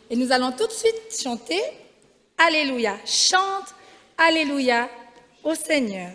Et nous allons tout de suite chanter Alléluia. Chante Alléluia au Seigneur.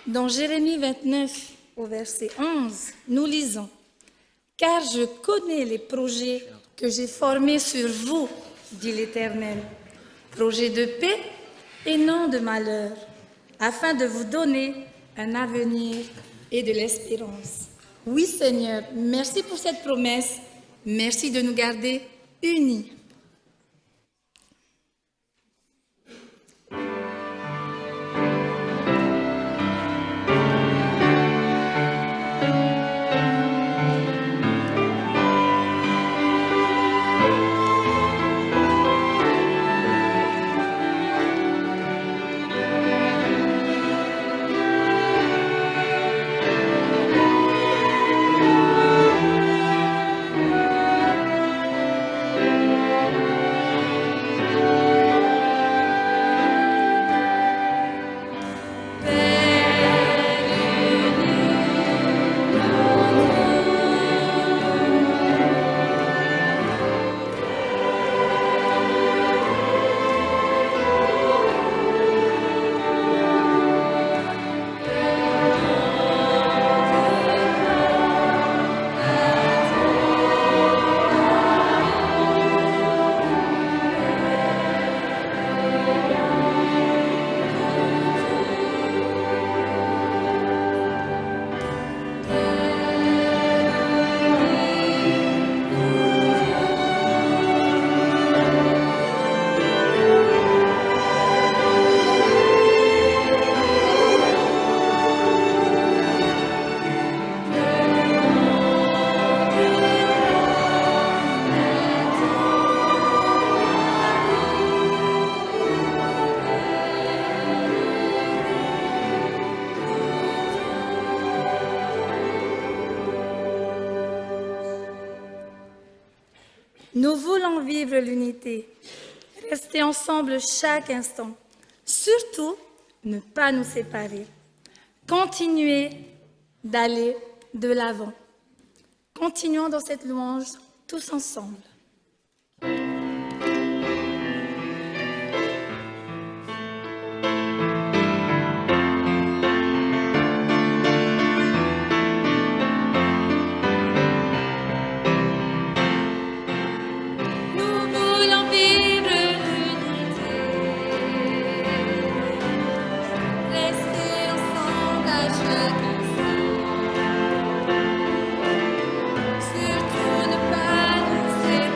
Dans Jérémie 29, au verset 11, nous lisons « Car je connais les projets que j'ai formés sur vous, dit l'Éternel, projets de paix et non de malheur, afin de vous donner un avenir et de l'espérance. » Oui Seigneur, merci pour cette promesse, merci de nous garder unis. Nous voulons vivre l'unité, rester ensemble chaque instant, surtout ne pas nous séparer, continuer d'aller de l'avant. Continuons dans cette louange tous ensemble. Surtout ne pas nous séparer.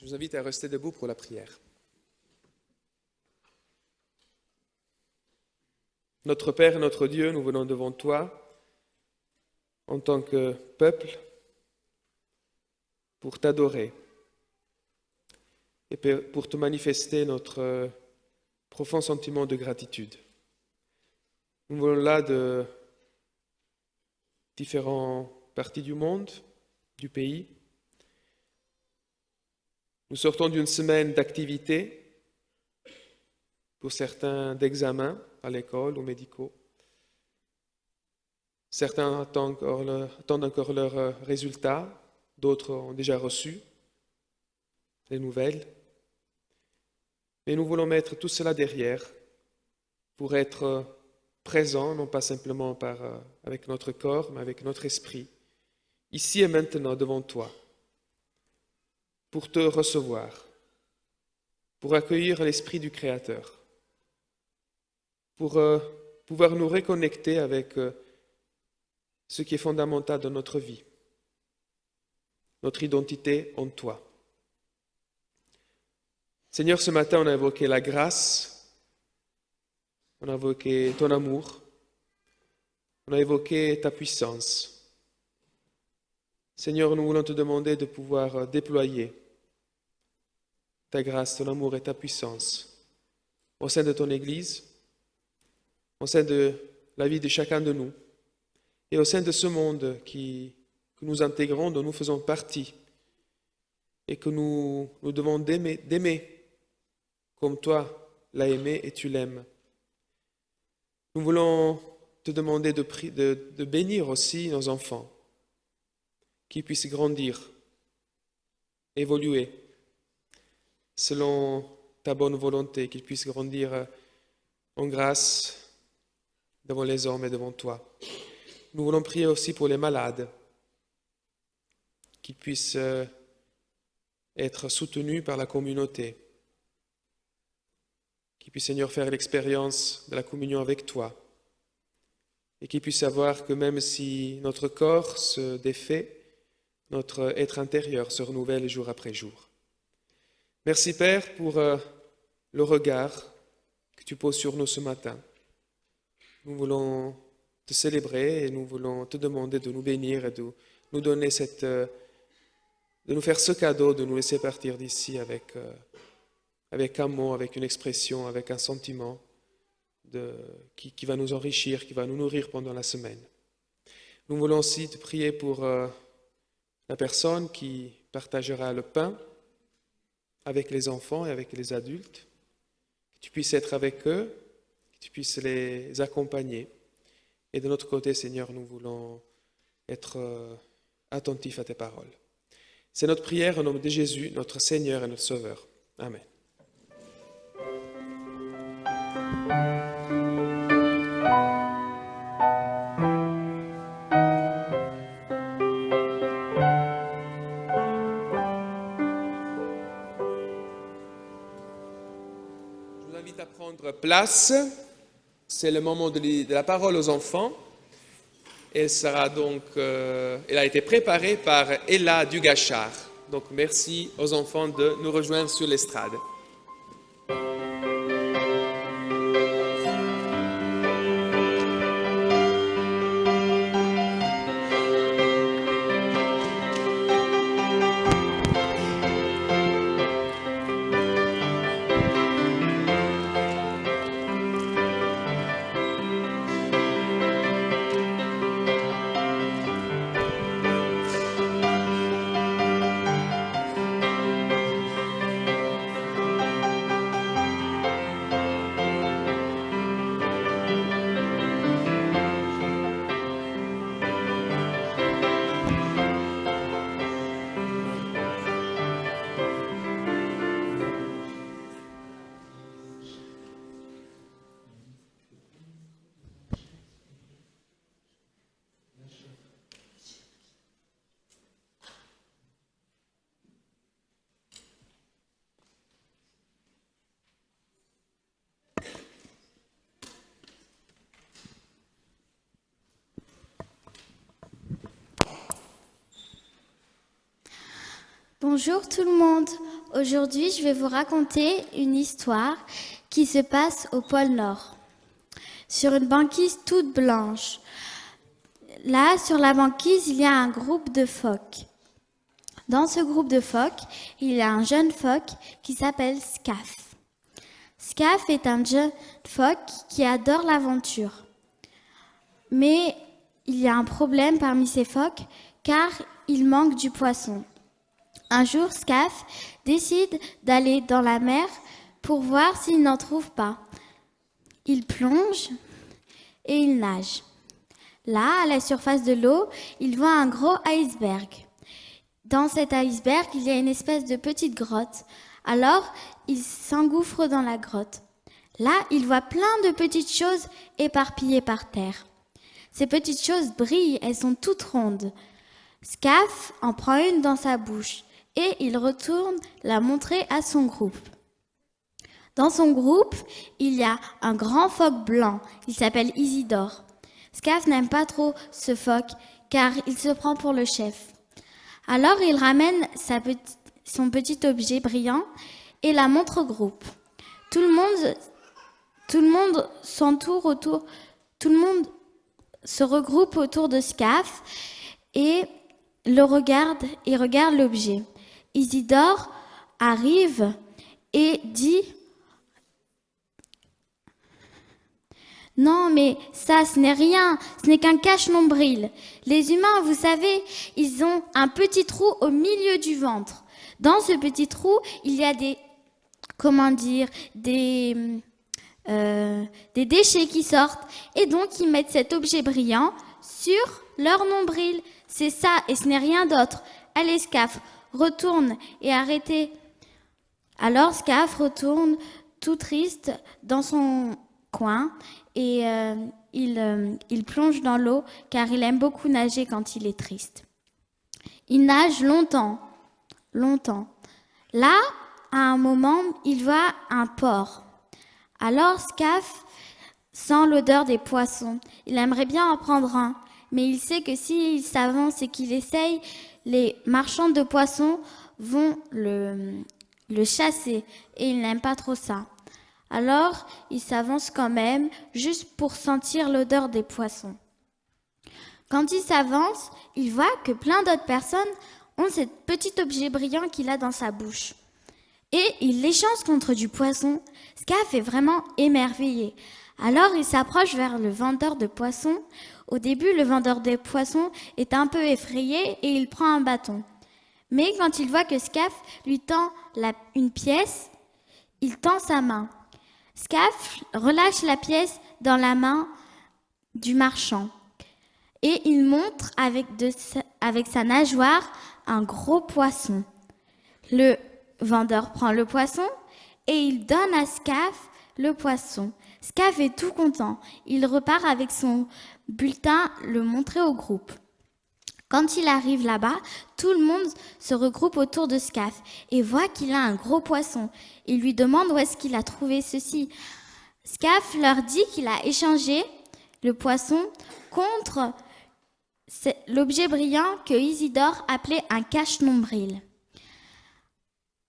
Je vous invite à rester debout pour la prière. Notre Père et notre Dieu, nous venons devant toi en tant que peuple pour t'adorer et pour te manifester notre profond sentiment de gratitude. Nous venons là de différentes parties du monde, du pays. Nous sortons d'une semaine d'activités, pour certains d'examens à l'école ou médicaux. Certains attendent encore leurs résultats, d'autres ont déjà reçu les nouvelles. Mais nous voulons mettre tout cela derrière pour être présents, non pas simplement avec notre corps, mais avec notre esprit, ici et maintenant devant toi, pour te recevoir, pour accueillir l'Esprit du Créateur, pour pouvoir nous reconnecter avec ce qui est fondamental dans notre vie, notre identité en toi. Seigneur, ce matin, on a évoqué la grâce, on a évoqué ton amour, on a évoqué ta puissance. Seigneur, nous voulons te demander de pouvoir déployer ta grâce, ton amour et ta puissance au sein de ton Église, au sein de la vie de chacun de nous et au sein de ce monde que nous intégrons, dont nous faisons partie et que nous devons d'aimer comme toi l'as aimé et tu l'aimes. Nous voulons te demander de bénir aussi nos enfants, qu'ils puissent grandir, évoluer selon ta bonne volonté, qu'ils puissent grandir en grâce devant les hommes et devant toi. Nous voulons prier aussi pour les malades, qu'ils puissent être soutenus par la communauté, qu'ils puissent, Seigneur, faire l'expérience de la communion avec toi et qu'ils puissent savoir que même si notre corps se défait, notre être intérieur se renouvelle jour après jour. Merci, Père, pour le regard que tu poses sur nous ce matin. Nous voulons te célébrer et nous voulons te demander de nous bénir et de nous donner de nous faire ce cadeau, de nous laisser partir d'ici avec un mot, avec une expression, avec un sentiment qui va nous enrichir, qui va nous nourrir pendant la semaine. Nous voulons aussi te prier pour la personne qui partagera le pain avec les enfants et avec les adultes, que tu puisses être avec eux, que tu puisses les accompagner. Et de notre côté, Seigneur, nous voulons être attentifs à tes paroles. C'est notre prière au nom de Jésus, notre Seigneur et notre Sauveur. Amen. Je vous invite à prendre place. C'est le moment de la parole aux enfants. Elle a été préparée par Ella Dugachard. Donc merci aux enfants de nous rejoindre sur l'estrade. Bonjour tout le monde, Aujourd'hui, je vais vous raconter une histoire qui se passe au pôle Nord, sur une banquise toute blanche. Là, sur la banquise, il y a un groupe de phoques. Dans ce groupe de phoques, il y a un jeune phoque qui s'appelle Scaf. Scaf est un jeune phoque qui adore l'aventure. Mais il y a un problème parmi ces phoques, car il manque du poisson. Un jour, Scaf décide d'aller dans la mer pour voir s'il n'en trouve pas. Il plonge et il nage. Là, à la surface de l'eau, il voit un gros iceberg. Dans cet iceberg, il y a une espèce de petite grotte. Alors, il s'engouffre dans la grotte. Là, il voit plein de petites choses éparpillées par terre. Ces petites choses brillent, elles sont toutes rondes. Scaf en prend une dans sa bouche et il retourne la montrer à son groupe. Dans son groupe, il y a un grand phoque blanc. Il s'appelle Isidore. Scaf n'aime pas trop ce phoque car il se prend pour le chef. Alors il ramène son petit objet brillant et la montre au groupe. Tout le monde se regroupe autour de Scaf et regarde l'objet. Isidore arrive et dit « Non, mais ça, ce n'est rien, ce n'est qu'un cache-nombril. Les humains, vous savez, ils ont un petit trou au milieu du ventre. Dans ce petit trou, il y a des déchets qui sortent et donc ils mettent cet objet brillant sur leur nombril. C'est ça et ce n'est rien d'autre. Allez, Scaf, retourne et arrêtez. » Alors Scaf retourne tout triste dans son coin et il plonge dans l'eau car il aime beaucoup nager quand il est triste. Il nage longtemps. Là, à un moment, il voit un porc. Alors Scaf sent l'odeur des poissons. Il aimerait bien en prendre un, mais il sait que s'il s'avance et qu'il essaye, les marchands de poissons vont le chasser et il n'aime pas trop ça. Alors, il s'avance quand même, juste pour sentir l'odeur des poissons. Quand il s'avance, il voit que plein d'autres personnes ont ce petit objet brillant qu'il a dans sa bouche. Et il l'échange contre du poisson. Scaf est vraiment émerveillé. Alors, il s'approche vers le vendeur de poissons. Au début, le vendeur de poissons est un peu effrayé et il prend un bâton. Mais quand il voit que Scaf lui tend une pièce, il tend sa main. Scaf relâche la pièce dans la main du marchand et il montre avec sa nageoire un gros poisson. Le vendeur prend le poisson et il donne à Scaf le poisson. Scaf est tout content. Il repart avec son bulletin le montrer au groupe. Quand il arrive là-bas, tout le monde se regroupe autour de Scaf et voit qu'il a un gros poisson. Il lui demande où est-ce qu'il a trouvé ceci. Scaf leur dit qu'il a échangé le poisson contre l'objet brillant que Isidore appelait un cache-nombril.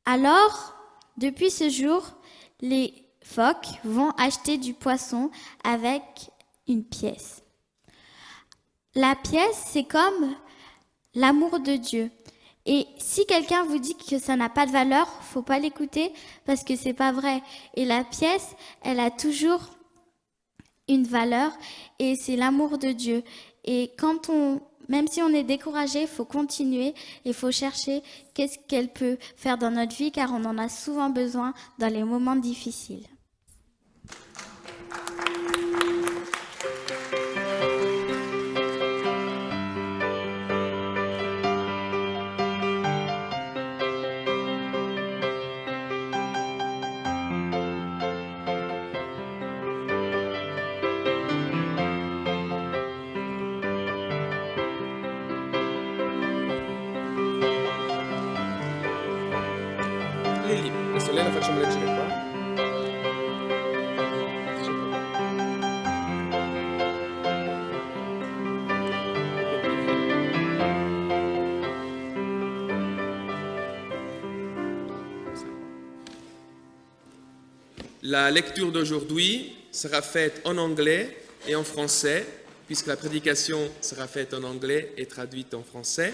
Alors, depuis ce jour, les phoques vont acheter du poisson avec une pièce. La pièce, c'est comme l'amour de Dieu. Et si quelqu'un vous dit que ça n'a pas de valeur, faut pas l'écouter parce que c'est pas vrai. Et la pièce, elle a toujours une valeur et c'est l'amour de Dieu. Et même si on est découragé, il faut continuer et il faut chercher qu'est-ce qu'elle peut faire dans notre vie car on en a souvent besoin dans les moments difficiles. Lily, adesso lei la facciamo leggere qua. La lecture d'aujourd'hui sera faite en anglais et en français, puisque la prédication sera faite en anglais et traduite en français.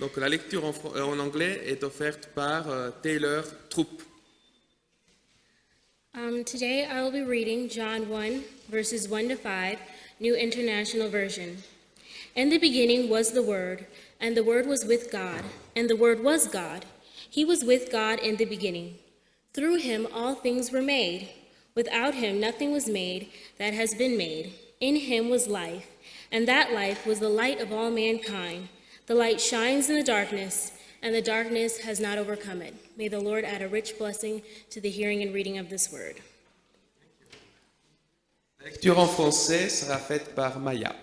Donc la lecture en anglais est offerte par Taylor Troop. Today I will be reading John 1, verses 1 to 5, New International Version. In the beginning was the Word, and the Word was with God, and the Word was God. He was with God in the beginning. Through him all things were made. Without him nothing was made that has been made. In him was life, and that life was the light of all mankind. The light shines in the darkness, and the darkness has not overcome it. May the Lord add a rich blessing to the hearing and reading of this word. La lecture en français sera faite par Maya.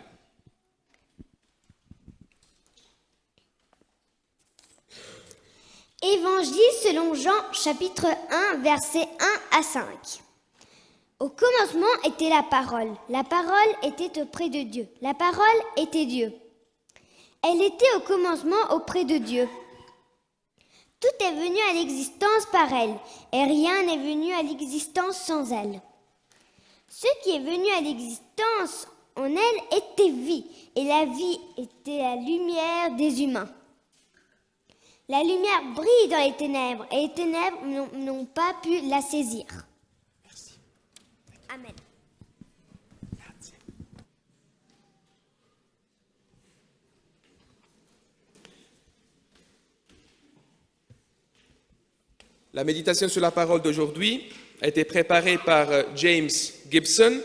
Évangile selon Jean, chapitre 1, versets 1 à 5. Au commencement était la parole. La parole était auprès de Dieu. La parole était Dieu. Elle était au commencement auprès de Dieu. Tout est venu à l'existence par elle, et rien n'est venu à l'existence sans elle. Ce qui est venu à l'existence en elle était vie, et la vie était la lumière des humains. La lumière brille dans les ténèbres, et les ténèbres n'ont pas pu la saisir. Merci. Amen. La méditation sur la parole d'aujourd'hui a été préparée par James Gibson,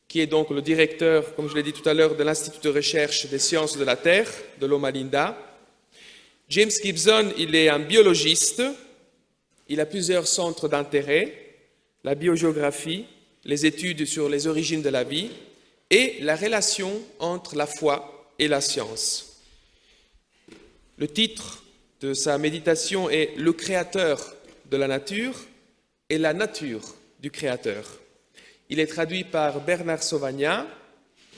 qui est donc le directeur, comme je l'ai dit tout à l'heure, de l'Institut de recherche des sciences de la Terre de Loma Linda. James Gibson, il est un biologiste, il a plusieurs centres d'intérêt, la biogéographie, les études sur les origines de la vie et la relation entre la foi et la science. Le titre de sa méditation est « Le créateur de la nature et la nature du créateur ». Il est traduit par Bernard Sauvagnat,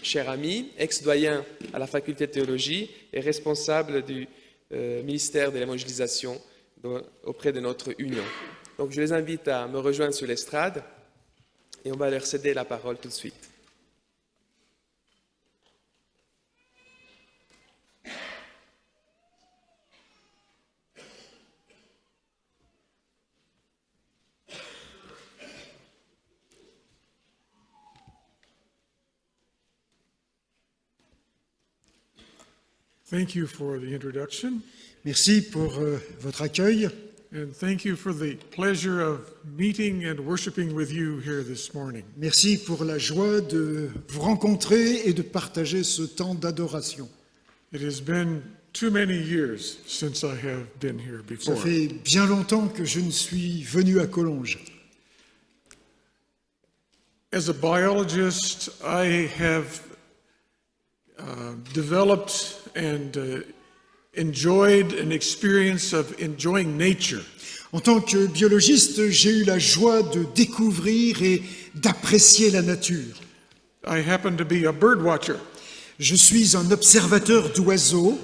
cher ami, ex-doyen à la faculté de théologie et responsable du ministère de l'évangélisation auprès de notre union. Donc je les invite à me rejoindre sur l'estrade et on va leur céder la parole tout de suite. Thank you for the introduction, Merci pour votre accueil and thank you for the pleasure of meeting and worshiping with you here this morning. Merci pour la joie de vous rencontrer et de partager ce temps d'adoration. It has been too many years since I have been here Ça before. fait bien longtemps que je ne suis venu à Collonges. As a biologist, I have developed and enjoyed an experience of enjoying nature. En tant que biologiste, j'ai eu la joie de découvrir et d'apprécier la nature. I happen to be a bird watcher, Je suis un observateur d'oiseaux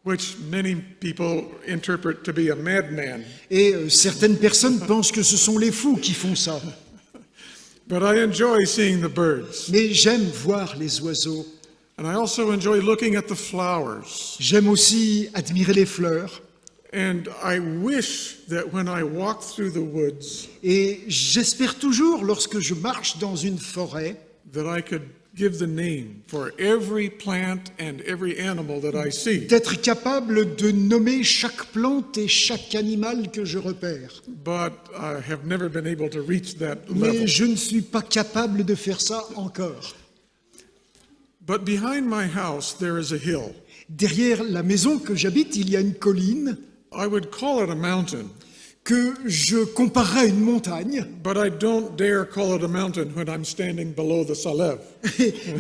which many people interpret to be a madman. et certaines personnes pensent que ce sont les fous qui font ça. But I enjoy seeing the birds. Mais j'aime voir les oiseaux. And I also enjoy looking at the flowers. J'aime aussi admirer les fleurs. And I wish that when I walk through the woods, Et j'espère toujours, lorsque je marche dans une forêt, that I could give the name for every plant and every animal that I see. d'être capable de nommer chaque plante et chaque animal que je repère. But I have never been able to reach that Mais level. je ne suis pas capable de faire ça encore. But behind my house, there is a hill. Derrière la maison que j'habite, il y a une colline I would call it a mountain, que je comparerais à une montagne. but I don't dare call it a mountain when I'm standing below the Salev.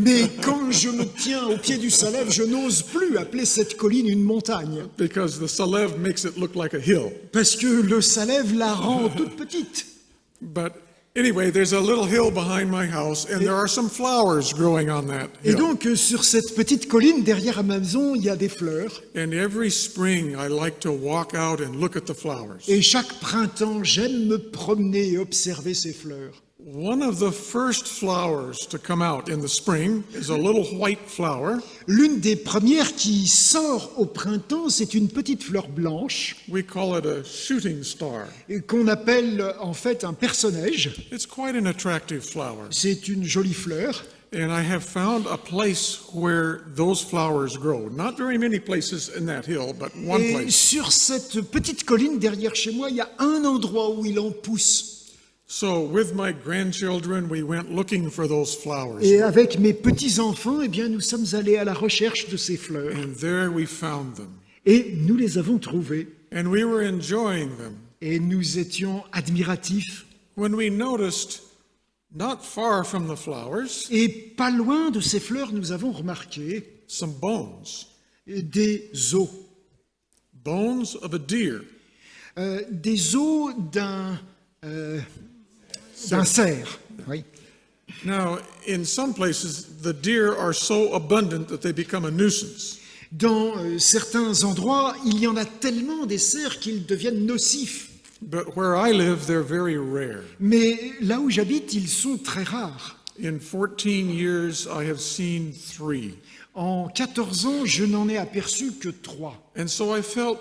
Mais quand je me tiens au pied du Salève, je n'ose plus appeler cette colline une montagne. Because the Salev makes it look like a hill. Parce que le Salève la rend toute petite. But Anyway, there's a little hill behind my house, and there are some flowers growing on that Et hill. donc, sur cette petite colline derrière ma maison, il y a des fleurs. And every spring, I like to walk out and look at the flowers. Et chaque printemps, j'aime me promener et observer ces fleurs. One of the first flowers to come out in the spring is a little white flower. L'une des premières qui sort au printemps, c'est une petite fleur blanche We call it a shooting star. et qu'on appelle en fait un personnage. It's quite an attractive flower. C'est une jolie fleur. And I have found a place where those flowers grow. Not very many places in that hill, but one Et place. sur cette petite colline derrière chez moi, il y a un endroit où il en pousse. So with my grandchildren, we went looking for those flowers. Et avec mes petits-enfants, eh bien, nous sommes allés à la recherche de ces fleurs. And there we found them. Et nous les avons trouvées. And we were enjoying them Et nous étions admiratifs. when we noticed, not far from the flowers, Et pas loin de ces fleurs, nous avons remarqué some bones. des os. Bones of a deer. Des os d'un cerf. Oui. Now, in some places, the deer are so abundant that they become a nuisance. Dans certains endroits, il y en a tellement des cerfs qu'ils deviennent nocifs. But where I live, they're very rare. Mais là où j'habite, ils sont très rares. In 14 years, I have seen 3. En 14 ans, je n'en ai aperçu que 3. And so I felt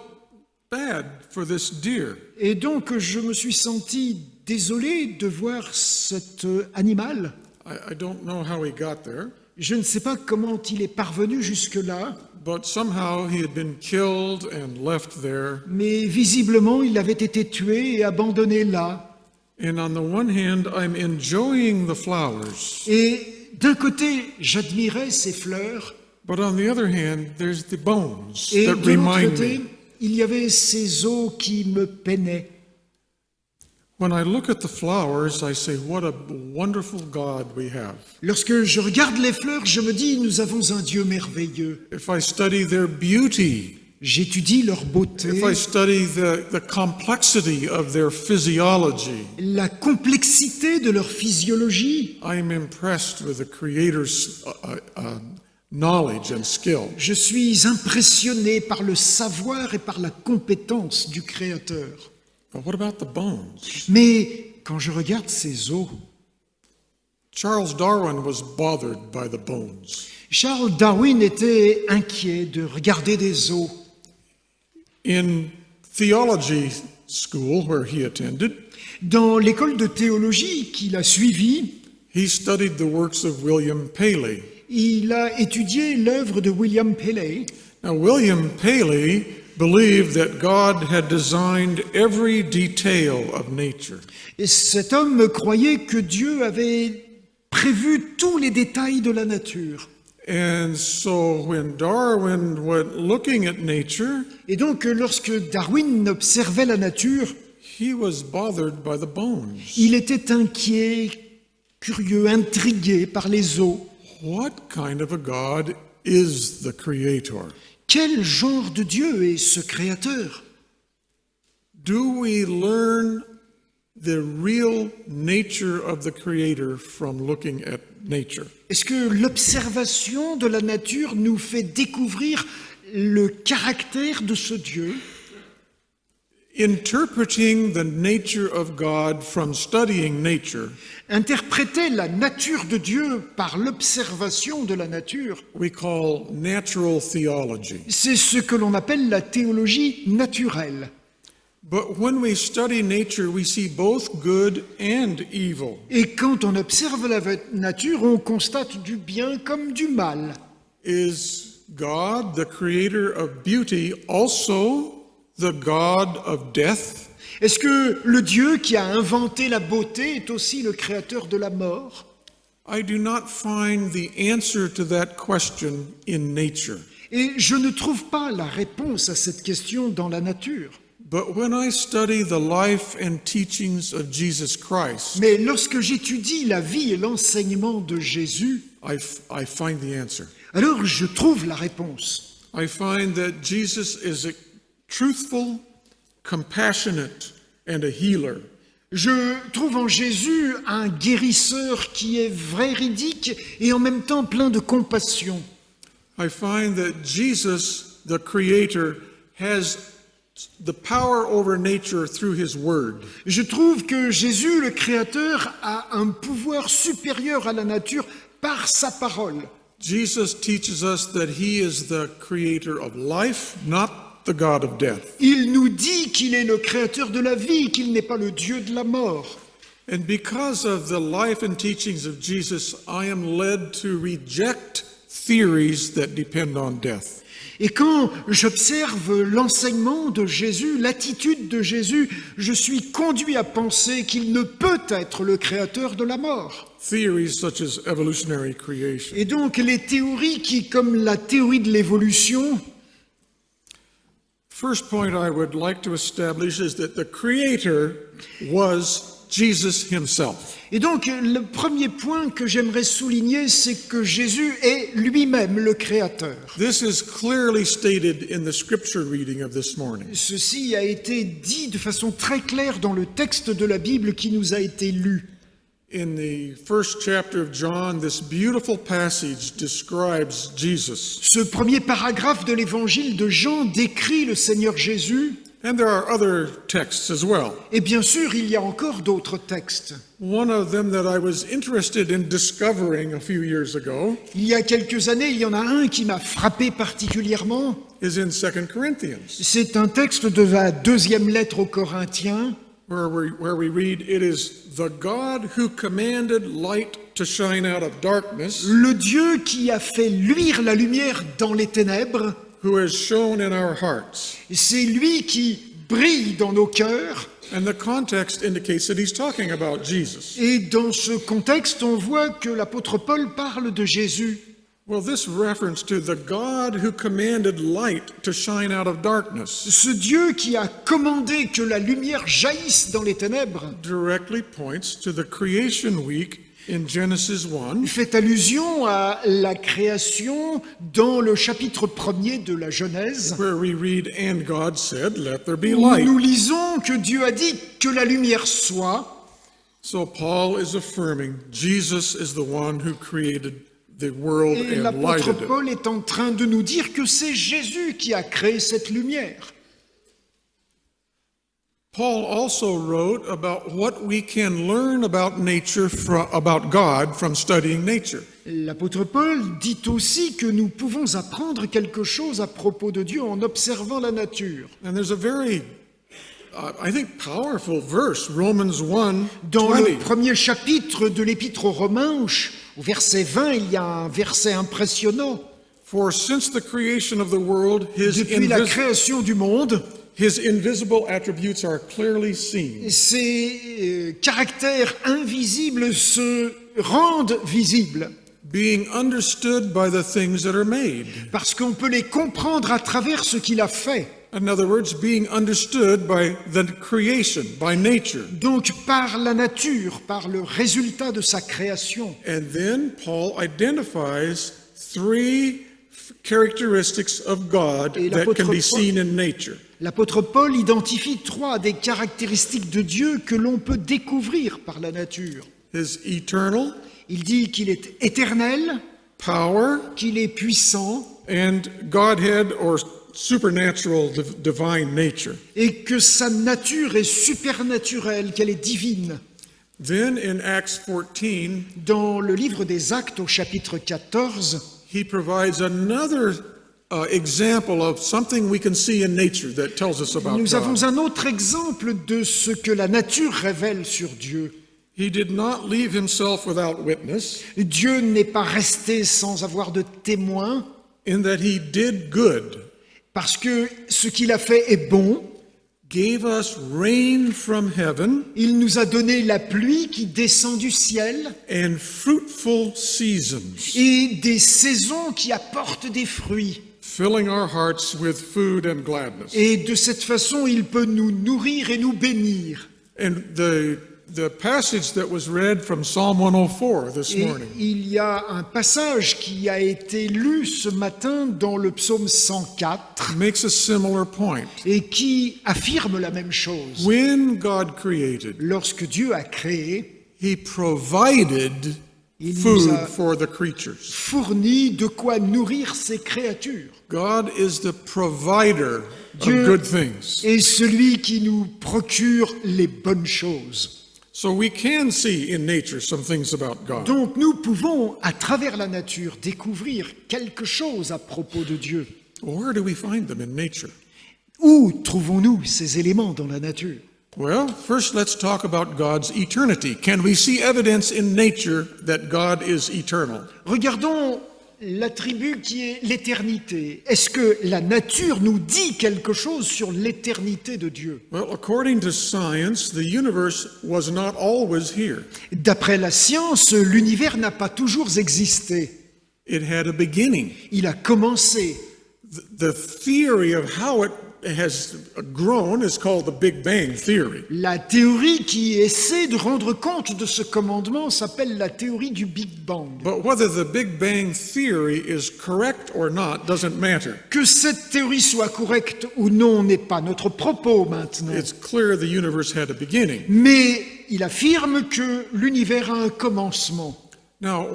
bad for this deer. Et donc, je me suis senti désolé de voir cet animal. I don't know how he got there, Je ne sais pas comment il est parvenu jusque-là, but somehow he had been killed and left there. mais visiblement, il avait été tué et abandonné là. And on the one hand, I'm enjoying the flowers, Et d'un côté, j'admirais ces fleurs, but on the other hand, there's the bones et that de l'autre remind côté, me. il y avait ces os qui me peinaient. When I look at the flowers, I say, what a wonderful God we have. Lorsque je regarde les fleurs, je me dis, nous avons un Dieu merveilleux. If I study their beauty, J'étudie leur beauté, if I study the complexity of their physiology, la complexité de leur physiologie. I am impressed with the Creator's knowledge and skill. Je suis impressionné par le savoir et par la compétence du Créateur. But what about the bones? Mais quand je regarde ces os, Charles Darwin was bothered by the bones. Charles Darwin était inquiet de regarder des os. In theology school where he attended, Dans l'école de théologie qu'il a suivie, he studied the works of William Paley. il a étudié l'œuvre de William Paley. Now, William Paley believed that God had designed every detail of nature. Et cet homme croyait que Dieu avait prévu tous les détails de la nature. And so when Darwin went looking at nature, Et donc, lorsque Darwin observait la nature, he was bothered by the bones. il était inquiet, curieux, intrigué par les os. What kind of a God is the Creator? Quel genre de Dieu est ce Créateur? Do we learn the real nature of the Creator from looking at nature? Est-ce que l'observation de la nature nous fait découvrir le caractère de ce Dieu? Interpreting the nature of God from studying nature, Interpréter la nature de Dieu par l'observation de la nature, we call natural theology. c'est ce que l'on appelle la théologie naturelle. But when we study nature, we see both good and evil. Et quand on observe la nature, on constate du bien comme du mal. Is God, the creator of beauty, also the God of death? Est-ce que le Dieu qui a inventé la beauté est aussi le créateur de la mort? I do not find the answer to that question in nature. Et je ne trouve pas la réponse à cette question dans la nature. But when I study the life and teachings of Jesus Christ, Mais lorsque j'étudie la vie et l'enseignement de Jésus, I find the answer. alors je trouve la réponse. I find that Jesus is a truthful, compassionate, and a healer. Je trouve en Jésus un guérisseur qui est véridique et en même temps plein de compassion. I find that Jesus, the Creator, has the power over nature through His Word. Je trouve que Jésus, le Créateur, a un pouvoir supérieur à la nature par sa parole. Jesus teaches us that He is the Creator of life, not the God of death. Il nous dit qu'il est le Créateur de la vie, qu'il n'est pas le Dieu de la mort. And because of the life and teachings of Jesus, I am led to reject theories that depend on death. Et quand j'observe l'enseignement de Jésus, l'attitude de Jésus, je suis conduit à penser qu'il ne peut être le créateur de la mort. Theories such as evolutionary creation. Et donc les théories qui, comme la théorie de l'évolution, First point I would like to establish is that the Creator was Jesus Himself. et donc le premier point que j'aimerais souligner, c'est que Jésus est lui-même le créateur. This is clearly stated in the scripture reading of this morning. Ceci a été dit de façon très claire dans le texte de la Bible qui nous a été lu. In the first chapter of John, this beautiful passage describes Jesus. Ce premier paragraphe de l'évangile de Jean décrit le Seigneur Jésus, And there are other texts as well. et bien sûr il y a encore d'autres textes. One of them that I was interested in discovering a few years ago Il y a quelques années, il y en a un qui m'a frappé particulièrement. is in 2 Corinthians, C'est un texte de la deuxième lettre aux Corinthiens, where we read, "It is the God who commanded light to shine out of darkness, le Dieu qui a fait luire la lumière dans les ténèbres, who has shone in our hearts." c'est lui qui brille dans nos cœurs. And the context indicates that he's talking about Jesus. Et dans ce contexte, on voit que l'apôtre Paul parle de Jésus. Well, this reference to the God who commanded light to shine out of darkness Ce Dieu qui a commandé que la lumière jaillisse dans les ténèbres directly points to the creation week in Genesis 1, fait allusion à la création dans le chapitre 1er de la Genèse, where we read, "And God said, let there be où light." nous lisons que Dieu a dit que la lumière soit. So Paul is affirming Jesus is the one who created the world Et and l'apôtre lighted it. Paul est en train de nous dire que c'est Jésus qui a créé cette lumière. Paul also wrote about what we can learn about nature, about God, from studying nature. L'apôtre Paul dit aussi que nous pouvons apprendre quelque chose à propos de Dieu en observant la nature. And there's a very, I think, powerful verse, Romans 1, Dans le 20. premier chapitre de l'Épître aux Romains, au verset 20, il y a un verset impressionnant. For since the creation of the world, Depuis la création du monde, his invisible attributes are clearly seen, ces caractères invisibles se rendent visibles being understood by the things that are made. parce qu'on peut les comprendre à travers ce qu'il a fait. In other words, being understood by the creation, by nature. Donc par la nature, par le résultat de sa création. And then Paul identifies three characteristics of God Et that l'apôtre can be Paul- seen in nature. L'apôtre Paul identifie 3 des caractéristiques de Dieu que l'on peut découvrir par la nature. His eternal Il dit qu'il est éternel, power qu'il est puissant and Godhead or supernatural divine nature. et que sa nature est supernaturelle, qu'elle est divine. Then in Acts 14, Dans le livre des Actes au chapitre 14, he provides another example of something we can see in nature that tells us about nous avons God. un autre exemple de ce que la nature révèle sur Dieu. He did not leave himself without witness, Dieu n'est pas resté sans avoir de témoins, in that he did good, parce que ce qu'il a fait est bon. gave us rain from heaven, Il nous a donné la pluie qui descend du ciel and fruitful seasons, et des saisons qui apportent des fruits. filling our hearts with food and gladness. Et de cette façon, il peut nous nourrir et nous bénir. And the the passage that was read from Psalm 104 this Et morning il y a un passage qui a été lu ce matin dans le psaume 104 makes a similar point. et qui affirme la même chose. When God created, Lorsque Dieu a créé, He provided Il nous food a- for the creatures. fournit de quoi nourrir ses créatures. God is the provider Dieu of good things. est celui qui nous procure les bonnes choses. So we can see in nature some things about God. Donc nous pouvons, à travers la nature, découvrir quelque chose à propos de Dieu. Where do we find them in nature? Où trouvons-nous ces éléments dans la nature? Well, first let's talk about God's eternity. Can we see evidence in nature that God is eternal? Regardons l'attribut qui est l'éternité. Est-ce que la nature nous dit quelque chose sur l'éternité de Dieu? Well, according to science, the universe was not always here. D'après la science, l'univers n'a pas toujours existé. It had a beginning. Il a commencé. The theory of how it has grown is called the Big Bang Theory. La théorie qui essaie de rendre compte de ce commandement s'appelle la théorie du Big Bang. But whether the Big Bang Theory is correct or not doesn't matter. Que cette théorie soit correcte ou non n'est pas notre propos maintenant. It's clear the universe had a beginning. Mais il affirme que l'univers a un commencement. Now,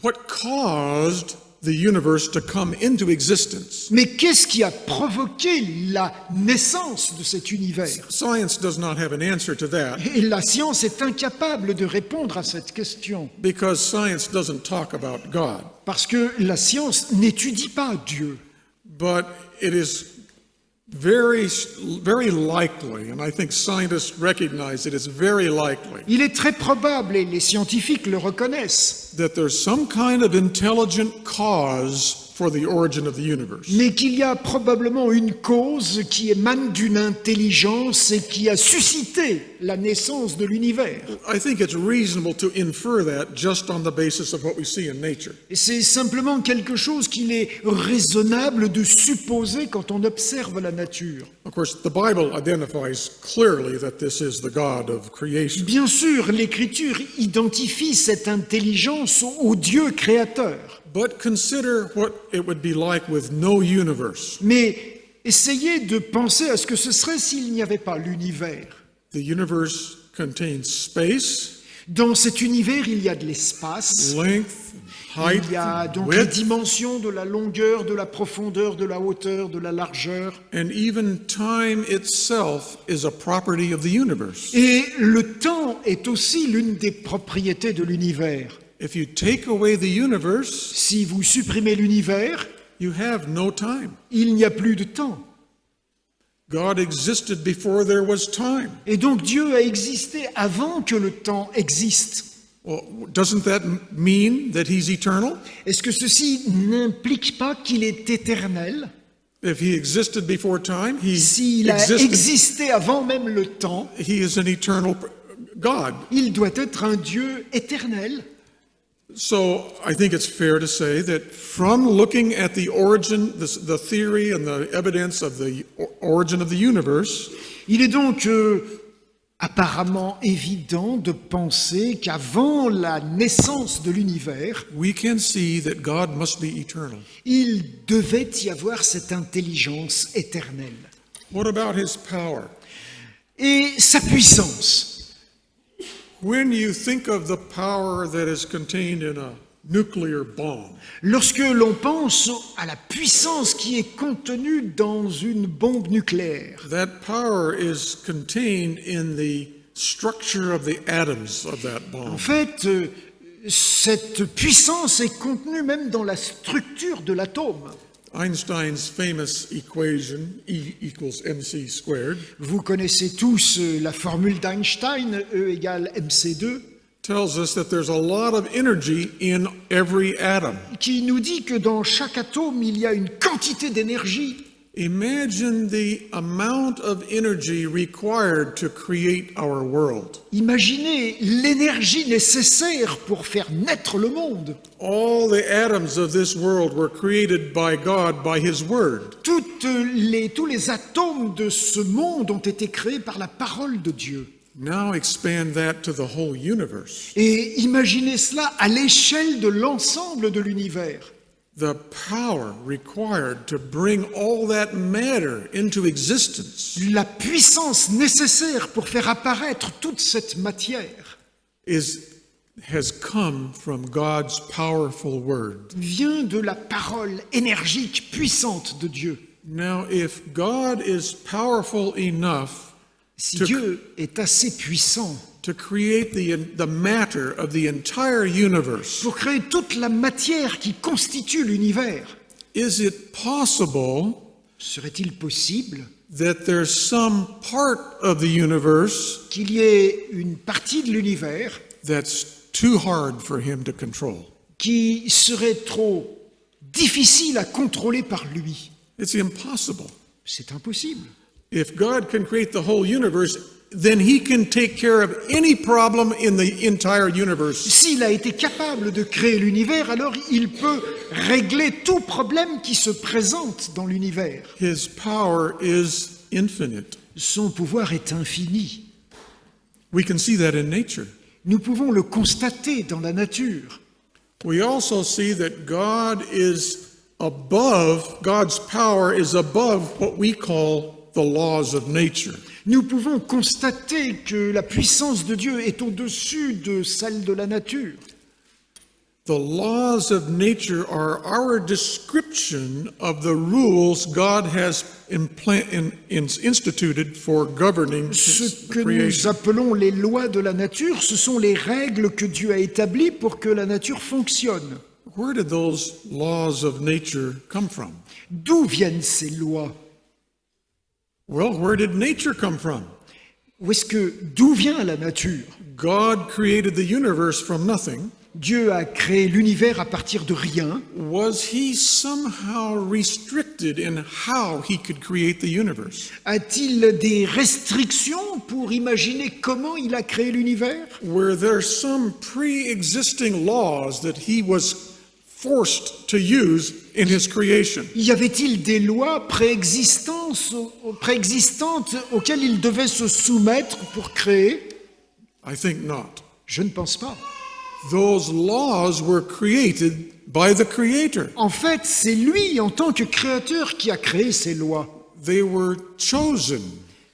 what caused the universe to come into existence? Mais qu'est-ce qui a provoqué la naissance de cet univers? Science does not have an answer to that Et la science est incapable de répondre à cette question, because science doesn't talk about God. parce que la science n'étudie pas Dieu. But it is very, very likely, and I think scientists recognize it, it's very likely Il est très probable, et les scientifiques le reconnaissent, that there's some kind of intelligent cause for the origin of the universe. mais qu'il y a probablement une cause qui émane d'une intelligence et qui a suscité la naissance de l'univers. I think it's reasonable to infer that just on the basis of what we see in nature. Et c'est simplement quelque chose qu'il est raisonnable de supposer quand on observe la nature. Of course, the Bible identifies clearly that this is the God of creation. Bien sûr, l'Écriture identifie cette intelligence au Dieu créateur. But consider what it would be like with no universe. Mais essayez de penser à ce que ce serait s'il n'y avait pas l'univers. The universe contains space, Dans cet univers, il y a de l'espace, length, height, il y a donc les width, dimensions de la longueur, de la profondeur, de la hauteur, de la largeur. and even time itself is a property of the universe. Et le temps est aussi l'une des propriétés de l'univers. If you take away the universe, Si vous supprimez l'univers, you have no time. il n'y a plus de temps. God existed before there was time. Et donc Dieu a existé avant que le temps existe. Well, doesn't that mean that he's eternal? Est-ce que ceci n'implique pas qu'il est éternel? If he existed before time, S'il a existé avant même le temps, he is an eternal God. il doit être un Dieu éternel. So I think it's fair to say that from looking at the origin, the theory and the evidence of the origin of the universe, Il est donc apparemment évident de penser qu'avant la naissance de l'univers, we can see that God must be eternal. il devait y avoir cette intelligence éternelle. What about his power? Et sa puissance. When you think of the power that is contained in a nuclear bomb, Lorsque l'on pense à la puissance qui est contenue dans une bombe nucléaire, that power is contained in the structure of the atoms of that en bomb. fait, cette puissance est contenue même dans la structure de l'atome. Einstein's famous equation, E equals mc squared, Vous connaissez tous la formule d'Einstein, E égale mc2, tells us that there's a lot of energy in every atom. qui nous dit que dans chaque atome, il y a une quantité d'énergie. Imagine the amount of energy required to create our world. Imaginez l'énergie nécessaire pour faire naître le monde. All the atoms of this world were created by God by His Word. Tous les atomes de ce monde ont été créés par la parole de Dieu. Now expand that to the whole universe. Et imaginez cela à l'échelle de l'ensemble de l'univers. The power required to bring all that matter into existence La puissance nécessaire pour faire apparaître toute cette matière has come from God's powerful word. vient de la parole énergique, puissante de Dieu. Now, if God is powerful enough Si Dieu est assez puissant to create the matter of the entire universe, pour créer toute la matière qui constitue l'univers, is it possible serait-il possible that there's some part of the universe qu'il y ait une partie de l'univers that's too hard for him to control? qui serait trop difficile à contrôler par lui? It's impossible. C'est impossible. If God can create the whole universe, then he can take care of any problem in the entire universe. S'il a été capable de créer l'univers, alors il peut régler tout problème qui se présente dans l'univers. His power is infinite. Son pouvoir est infini. We can see that in nature. Nous pouvons le constater dans la nature. We also see that God's power is above what we call the laws of nature. Nous pouvons constater que la puissance de Dieu est au-dessus de celle de la nature. The laws of nature are our description of the rules God has instituted for governing Ce que nous creation. appelons les lois de la nature, ce sont les règles que Dieu a établies pour que la nature fonctionne. Where did those laws of nature come from? D'où viennent ces lois? Well, where did nature come from? D'où vient la nature? God created the universe from nothing. Dieu a créé l'univers à partir de rien. Was he somehow restricted in how he could create the universe? A-t-il des restrictions pour imaginer comment il a créé l'univers? Were there some pre-existing laws that he was forced to use in his creation? Y avait-il des lois préexistantes auxquelles il devait se soumettre pour créer? I think not. Je ne pense pas. Those laws were created by the Creator. En fait, c'est lui, en tant que créateur, qui a créé ces lois. They were chosen.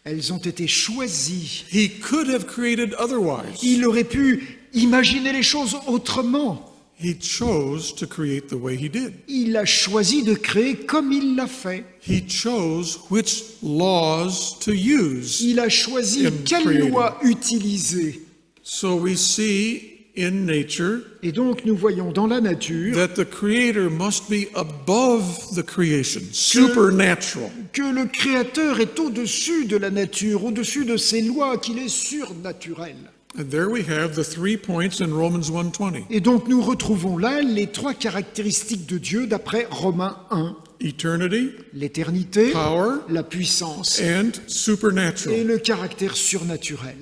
Elles ont été choisies. He could have created otherwise. Il aurait pu imaginer les choses autrement. He chose to create the way he did. Il a choisi de créer comme il l'a fait. He chose which laws to use. Il a choisi In quelle creating. loi utiliser. So we see in nature Et donc nous voyons dans la nature that the Creator must be above the creation, supernatural. que le Créateur est au-dessus de la nature, au-dessus de ses lois, qu'il est surnaturel. And there we have the 3 points in Romans 1:20. Et donc nous retrouvons là les trois caractéristiques de Dieu d'après Romains 1. Eternity, L'éternité, power, la puissance and et supernatural. le caractère surnaturel.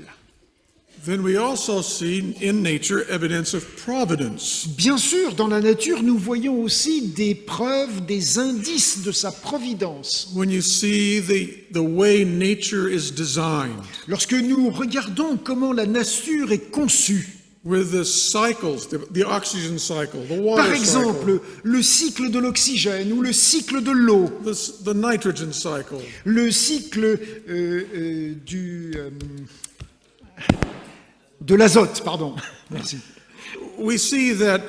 Then we also see in nature evidence of providence. Bien sûr, dans la nature, nous voyons aussi des preuves, des indices de sa providence. When you see the way nature is designed, Lorsque nous regardons comment la nature est conçue, with the cycles, the oxygen cycle, the water par exemple, le cycle de l'oxygène ou le cycle de l'eau, cycle, the nitrogen cycle, le cycle de l'azote, pardon. Merci. we see that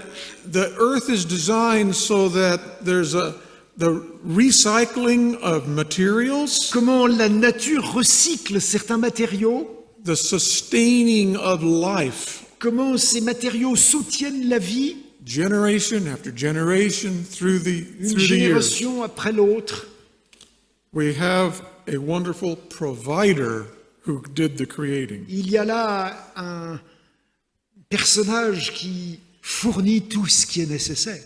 the earth is designed so that there's the recycling of materials, Comment la nature recycle certains matériaux, the sustaining of life, comment ces matériaux soutiennent la vie, generation after generation through the une years. génération après l'autre. We have a wonderful provider who did the creating. Il y a là un personnage qui fournit tout ce qui est nécessaire.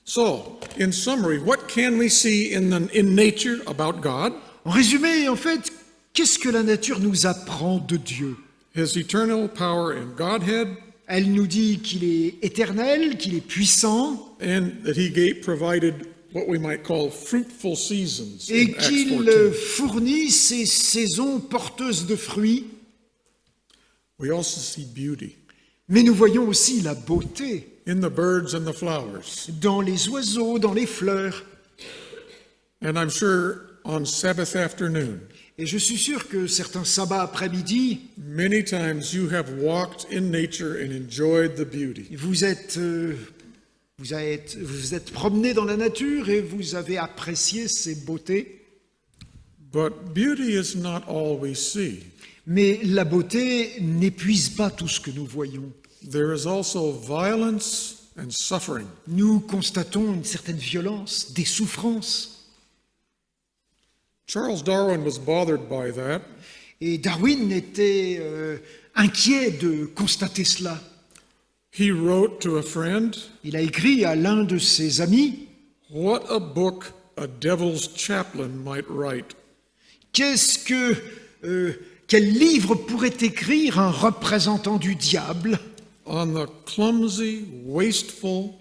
So, in summary, what can we see in nature about God? En résumé, en fait, qu'est-ce que la nature nous apprend de Dieu? His eternal power and Godhead, Elle nous dit qu'il est éternel, qu'il est puissant, and that he provided what we might call fruitful seasons et in Acts qu'il 14. fournit ces saisons porteuses de fruits. We also see beauty Mais nous voyons aussi la beauté in the birds and the flowers. dans les oiseaux, dans les fleurs. And I'm sure on Sabbath afternoon, Et je suis sûr que certains sabbats après-midi, many times you have walked in nature and enjoyed the beauty. vous êtes promené dans la nature et vous avez apprécié ces beautés. But beauty is not all we see. Mais la beauté n'épuise pas tout ce que nous voyons. There is also violence and suffering. Nous constatons une certaine violence, des souffrances. Charles Darwin was bothered by that. Et Darwin était inquiet de constater cela. He wrote to a friend, Il a écrit à l'un de ses amis, "What a book a devil's chaplain might write." quel livre pourrait écrire un représentant du diable On the clumsy, wasteful,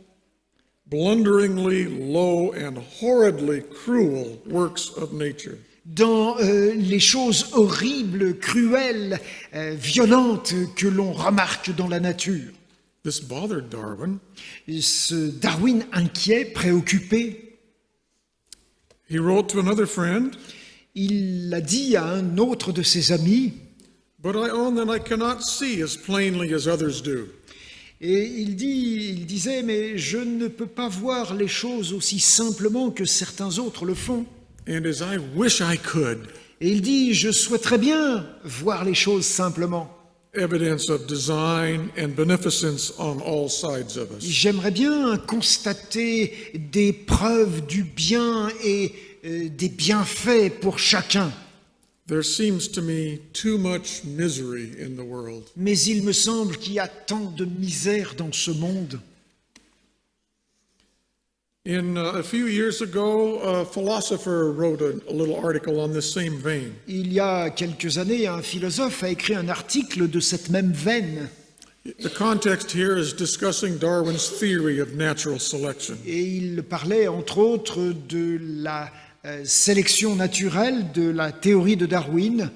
blunderingly low and horridly cruel works of nature. dans les choses horribles, cruelles, violentes que l'on remarque dans la nature. This bothered Darwin. Ce Darwin inquiet, préoccupé, He wrote to another friend, il l'a dit à un autre de ses amis, "But I own that I cannot see as plainly as others do. et il disait, mais je ne peux pas voir les choses aussi simplement que certains autres le font. And as I wish I could." Et il dit, je souhaiterais bien voir les choses simplement. Evidence of design and beneficence on all sides of us. J'aimerais bien constater des preuves du bien et des bienfaits pour chacun. There seems to me too much misery in the world. Mais il me semble qu'il y a tant de misère dans ce monde. A few years ago, a philosopher wrote a little article on this same vein. Il y a quelques années, un philosophe a écrit un article de cette même veine. The context here is discussing Darwin's theory of natural selection. Et il parlait entre autres de la sélection naturelle, de la théorie de Darwin.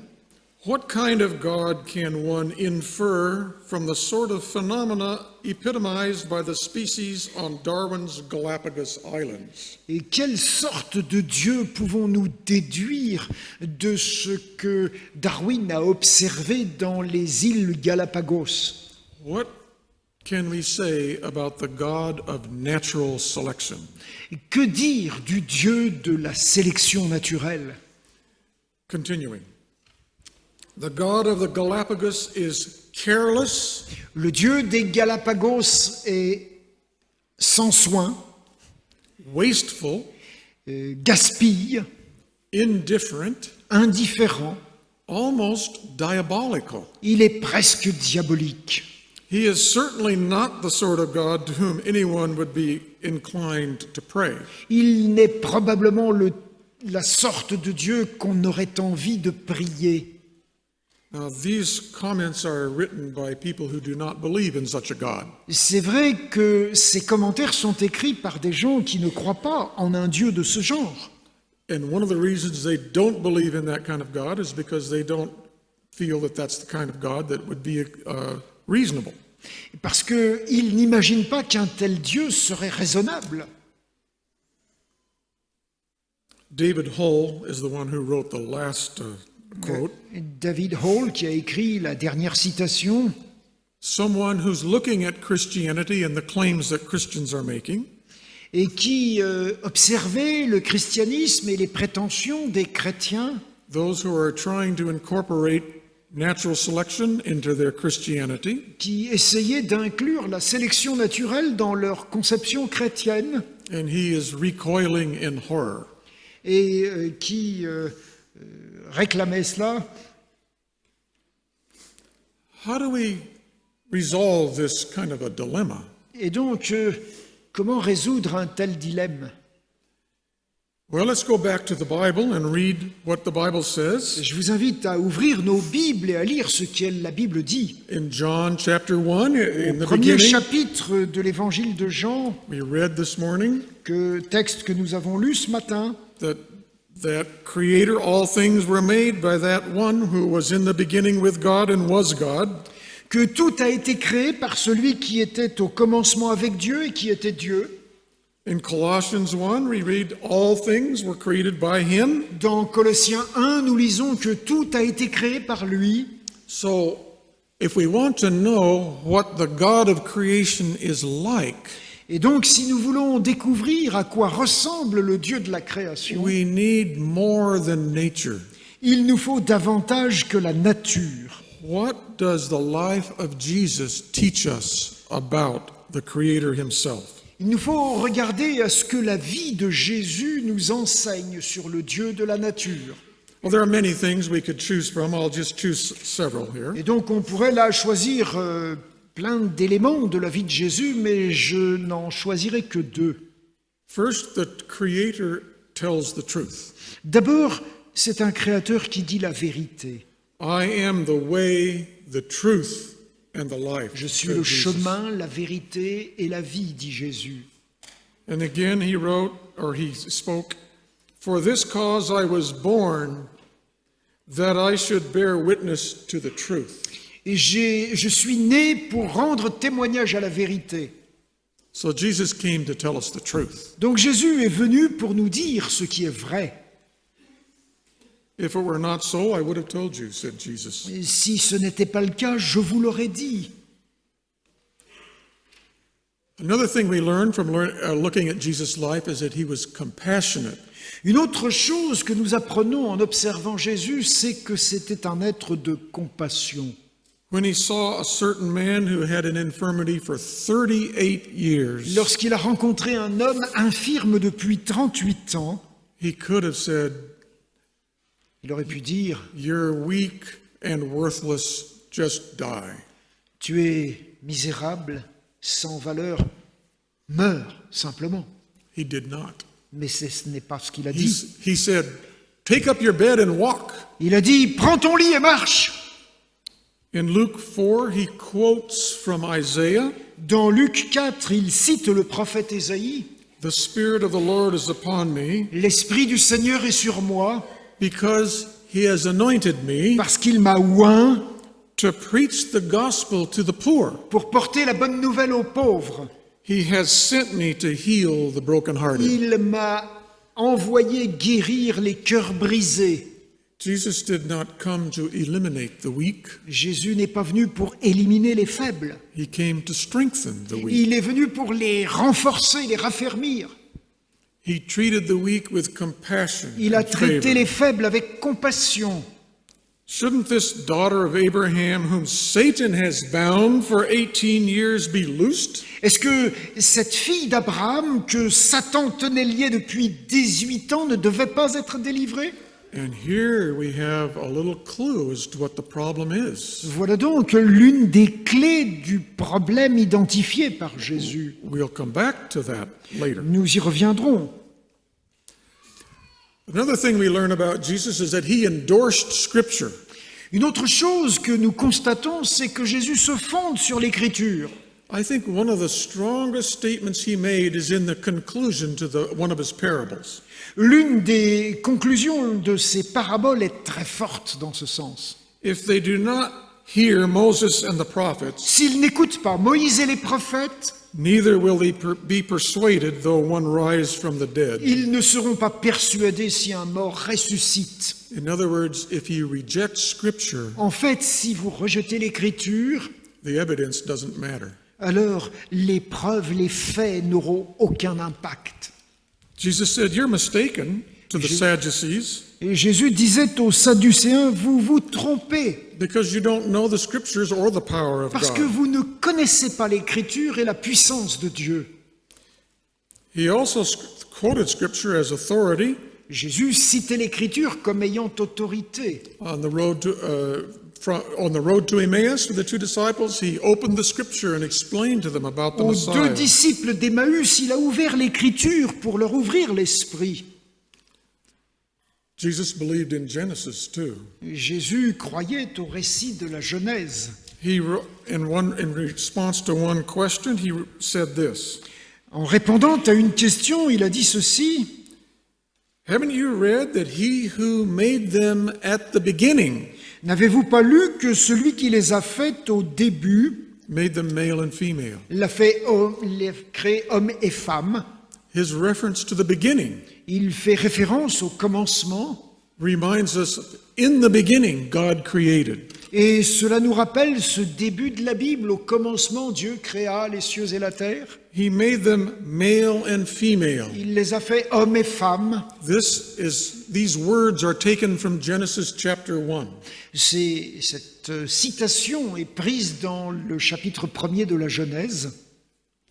What kind of God can one infer from the sort of phenomena epitomized by the species on Darwin's Galapagos Islands? Et quelle sorte de Dieu pouvons-nous déduire de ce que Darwin a observé dans les îles Galapagos? What can we say about the God of natural selection? Que dire du Dieu de la sélection naturelle? Continuing. The God of the Galapagos is careless, Le Dieu des Galapagos est sans soin, wasteful, gaspille, indifferent, indifférent. almost diabolical. Il est presque diabolique. He is certainly not the sort of God to whom anyone would be inclined to pray. Il n'est probablement la sorte de Dieu qu'on aurait envie de prier. Now, these comments are written by people who do not believe in such a God. C'est vrai que ces commentaires sont écrits par des gens qui ne croient pas en un Dieu de ce genre. And one of the reasons they don't believe in that kind of God is because they don't feel that that's the kind of God that would be reasonable. Parce qu'ils n'imaginent pas qu'un tel Dieu serait raisonnable. David Hull is the one who wrote the last quote. David Hall, qui a écrit la dernière citation, Someone who's looking at Christianity and the claims that Christians are making et qui observait le christianisme et les prétentions des chrétiens, those who are trying to incorporate natural selection into their Christianity, qui essayaient d'inclure la sélection naturelle dans leur conception chrétienne and he is recoiling in horror. et qui réclamaient cela. How do we resolve this kind of a dilemma? Et donc, comment résoudre un tel dilemme? Well, let's go back to the Bible and read what the Bible says. Je vous invite à ouvrir nos Bibles et à lire ce que la Bible dit. In John chapter 1, in the Premier beginning, chapitre de l'évangile de Jean, we read this morning texte que nous avons lu ce matin, that creator all things were made by that one who was in the beginning with God and was God. que tout a été créé par celui qui était au commencement avec Dieu et qui était Dieu. In Colossians 1, we read, all things were created by him. Dans Colossiens 1, nous lisons que tout a été créé par lui. So, if we want to know what the God of creation is like, Et donc, si nous voulons découvrir à quoi ressemble le Dieu de la création, we need more than nature. il nous faut davantage que la nature. What does the life of Jesus teach us about the Creator himself? Il nous faut regarder à ce que la vie de Jésus nous enseigne sur le Dieu de la nature. Well, there are many things we could choose from. I'll just choose several here. Et donc, on pourrait là choisir plein d'éléments de la vie de Jésus, mais je n'en choisirai que deux. First, the Creator tells the truth. D'abord, c'est un créateur qui dit la vérité. I am the way, the truth, and the life. Je suis said le Jesus. chemin, la vérité et la vie, dit Jésus. And again he wrote, or he spoke, for this cause I was born, that I should bear witness to the truth. Et je suis né pour rendre témoignage à la vérité. So Jesus came to tell us the truth. Donc Jésus est venu pour nous dire ce qui est vrai. If it were not so, I would have told you, said Jesus. Et si ce n'était pas le cas, je vous l'aurais dit. Another thing we learn from looking at Jesus' life is that he was compassionate. Une autre chose que nous apprenons en observant Jésus, c'est que c'était un être de compassion. When he saw a certain man who had an infirmity for 38 years, Lorsqu'il a rencontré un homme infirme depuis 38 ans, he could have said, il aurait pu dire, you're weak and worthless, just die. tu es misérable, sans valeur, meurs simplement. He did not. Mais ce n'est pas ce qu'il a dit. He said, take up your bed and walk. Il a dit, prends ton lit et marche. In Luke 4, he quotes from Isaiah, Dans Luc 4, il cite le prophète Ésaïe. the Spirit of the Lord is upon me, L'Esprit du Seigneur est sur moi, because he has anointed me parce qu'il m'a oint to preach the gospel to the poor. pour porter la bonne nouvelle aux pauvres. He has sent me to heal the brokenhearted. Il m'a envoyé guérir les cœurs brisés. Jesus did not come to eliminate the weak. Jésus n'est pas venu pour éliminer les faibles. He came to strengthen the weak. Il est venu pour les renforcer, les raffermir. He treated the weak with compassion Il a and traité favor. les faibles avec compassion. Shouldn't this daughter of Abraham, whom Satan has bound for 18 years, be loosed? Est-ce que cette fille d'Abraham que Satan tenait liée depuis 18 ans ne devait pas être délivrée? And here we have a little clue as to what the problem is. Voilà donc l'une des clés du problème identifié par Jésus. We'll come back to that later. Nous y reviendrons. Another thing we learn about Jesus is that he endorsed Scripture. Une autre chose que nous constatons, c'est que Jésus se fonde sur l'Écriture. I think one of the strongest statements he made is in the conclusion to one of his parables. L'une des conclusions de ces paraboles est très forte dans ce sens. If they do not hear Moses and the prophets, S'ils n'écoutent pas Moïse et les prophètes, neither will they be persuaded though one rise from the dead. ils ne seront pas persuadés si un mort ressuscite. In other words, if you reject Scripture, En fait, si vous rejetez l'Écriture, the evidence doesn't matter. alors les preuves, les faits n'auront aucun impact. Jesus said, you're mistaken, to the Sadducees, Et Jésus disait aux Sadducéens, vous vous trompez, because you don't know the Scriptures or the power of parce que God. vous ne connaissez pas l'Écriture et la puissance de Dieu. He also quoted Scripture as authority Jésus citait l'Écriture comme ayant autorité. on the road to Emmaus with the two disciples. He opened the Scripture and explained to them about the Aux deux Messiah. disciples d'Emmaüs, il a ouvert l'Écriture pour leur ouvrir l'esprit. Jesus believed in Genesis too. Jésus croyait au récit de la Genèse. In response to one question, he said this: En répondant à une question, il a dit ceci: Haven't you read that he who made them at the beginning N'avez-vous pas lu que celui qui les a faites au début made them male and female? les crée hommes et femmes? His reference to the beginning Il fait référence au commencement reminds us, in the beginning, God created. et cela nous rappelle ce début de la Bible. Au commencement, Dieu créa les cieux et la terre. He made them male and female. Il les a fait hommes et femmes. These words are taken from Genesis chapter 1. Cette citation est prise dans le chapitre 1er de la Genèse.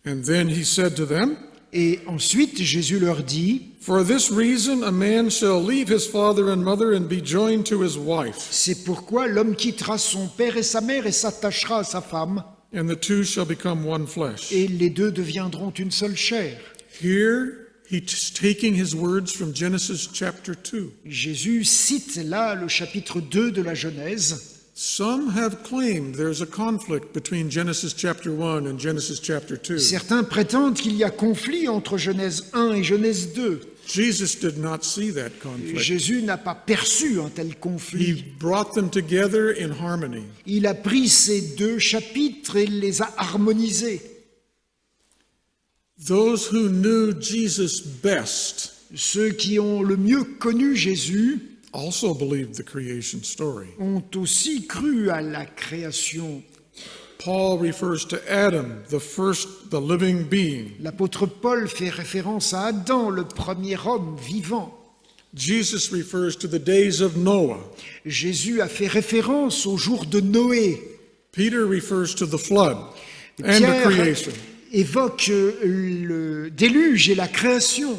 And then he said to them, Et ensuite, Jésus leur dit, For this reason a man shall leave his father and mother and be joined to his wife, c'est pourquoi l'homme quittera son père et sa mère et s'attachera à sa femme, and the two shall become one flesh. et les deux deviendront une seule chair. Here he's taking his words from Genesis chapter 2. Jésus cite là le chapitre 2 de la Genèse. Some have claimed there's a conflict between Genesis chapter 1 and Genesis chapter 2. Certains prétendent qu'il y a conflit entre Genèse 1 et Genèse 2. Jesus did not see that conflict. Jésus n'a pas perçu un tel He conflit. brought them together in harmony. Il a pris ces deux chapitres et les a harmonisés. Those who knew Jesus best Ceux qui ont le mieux connu Jésus also believed the creation story. ont aussi cru à la création. Paul refers to Adam, the living being. L'apôtre Paul fait référence à Adam, le premier homme vivant. Jesus refers to the days of Noah. Jésus a fait référence au jour de Noé. Peter refers to the flood and the Pierre creation. évoque le déluge et la création.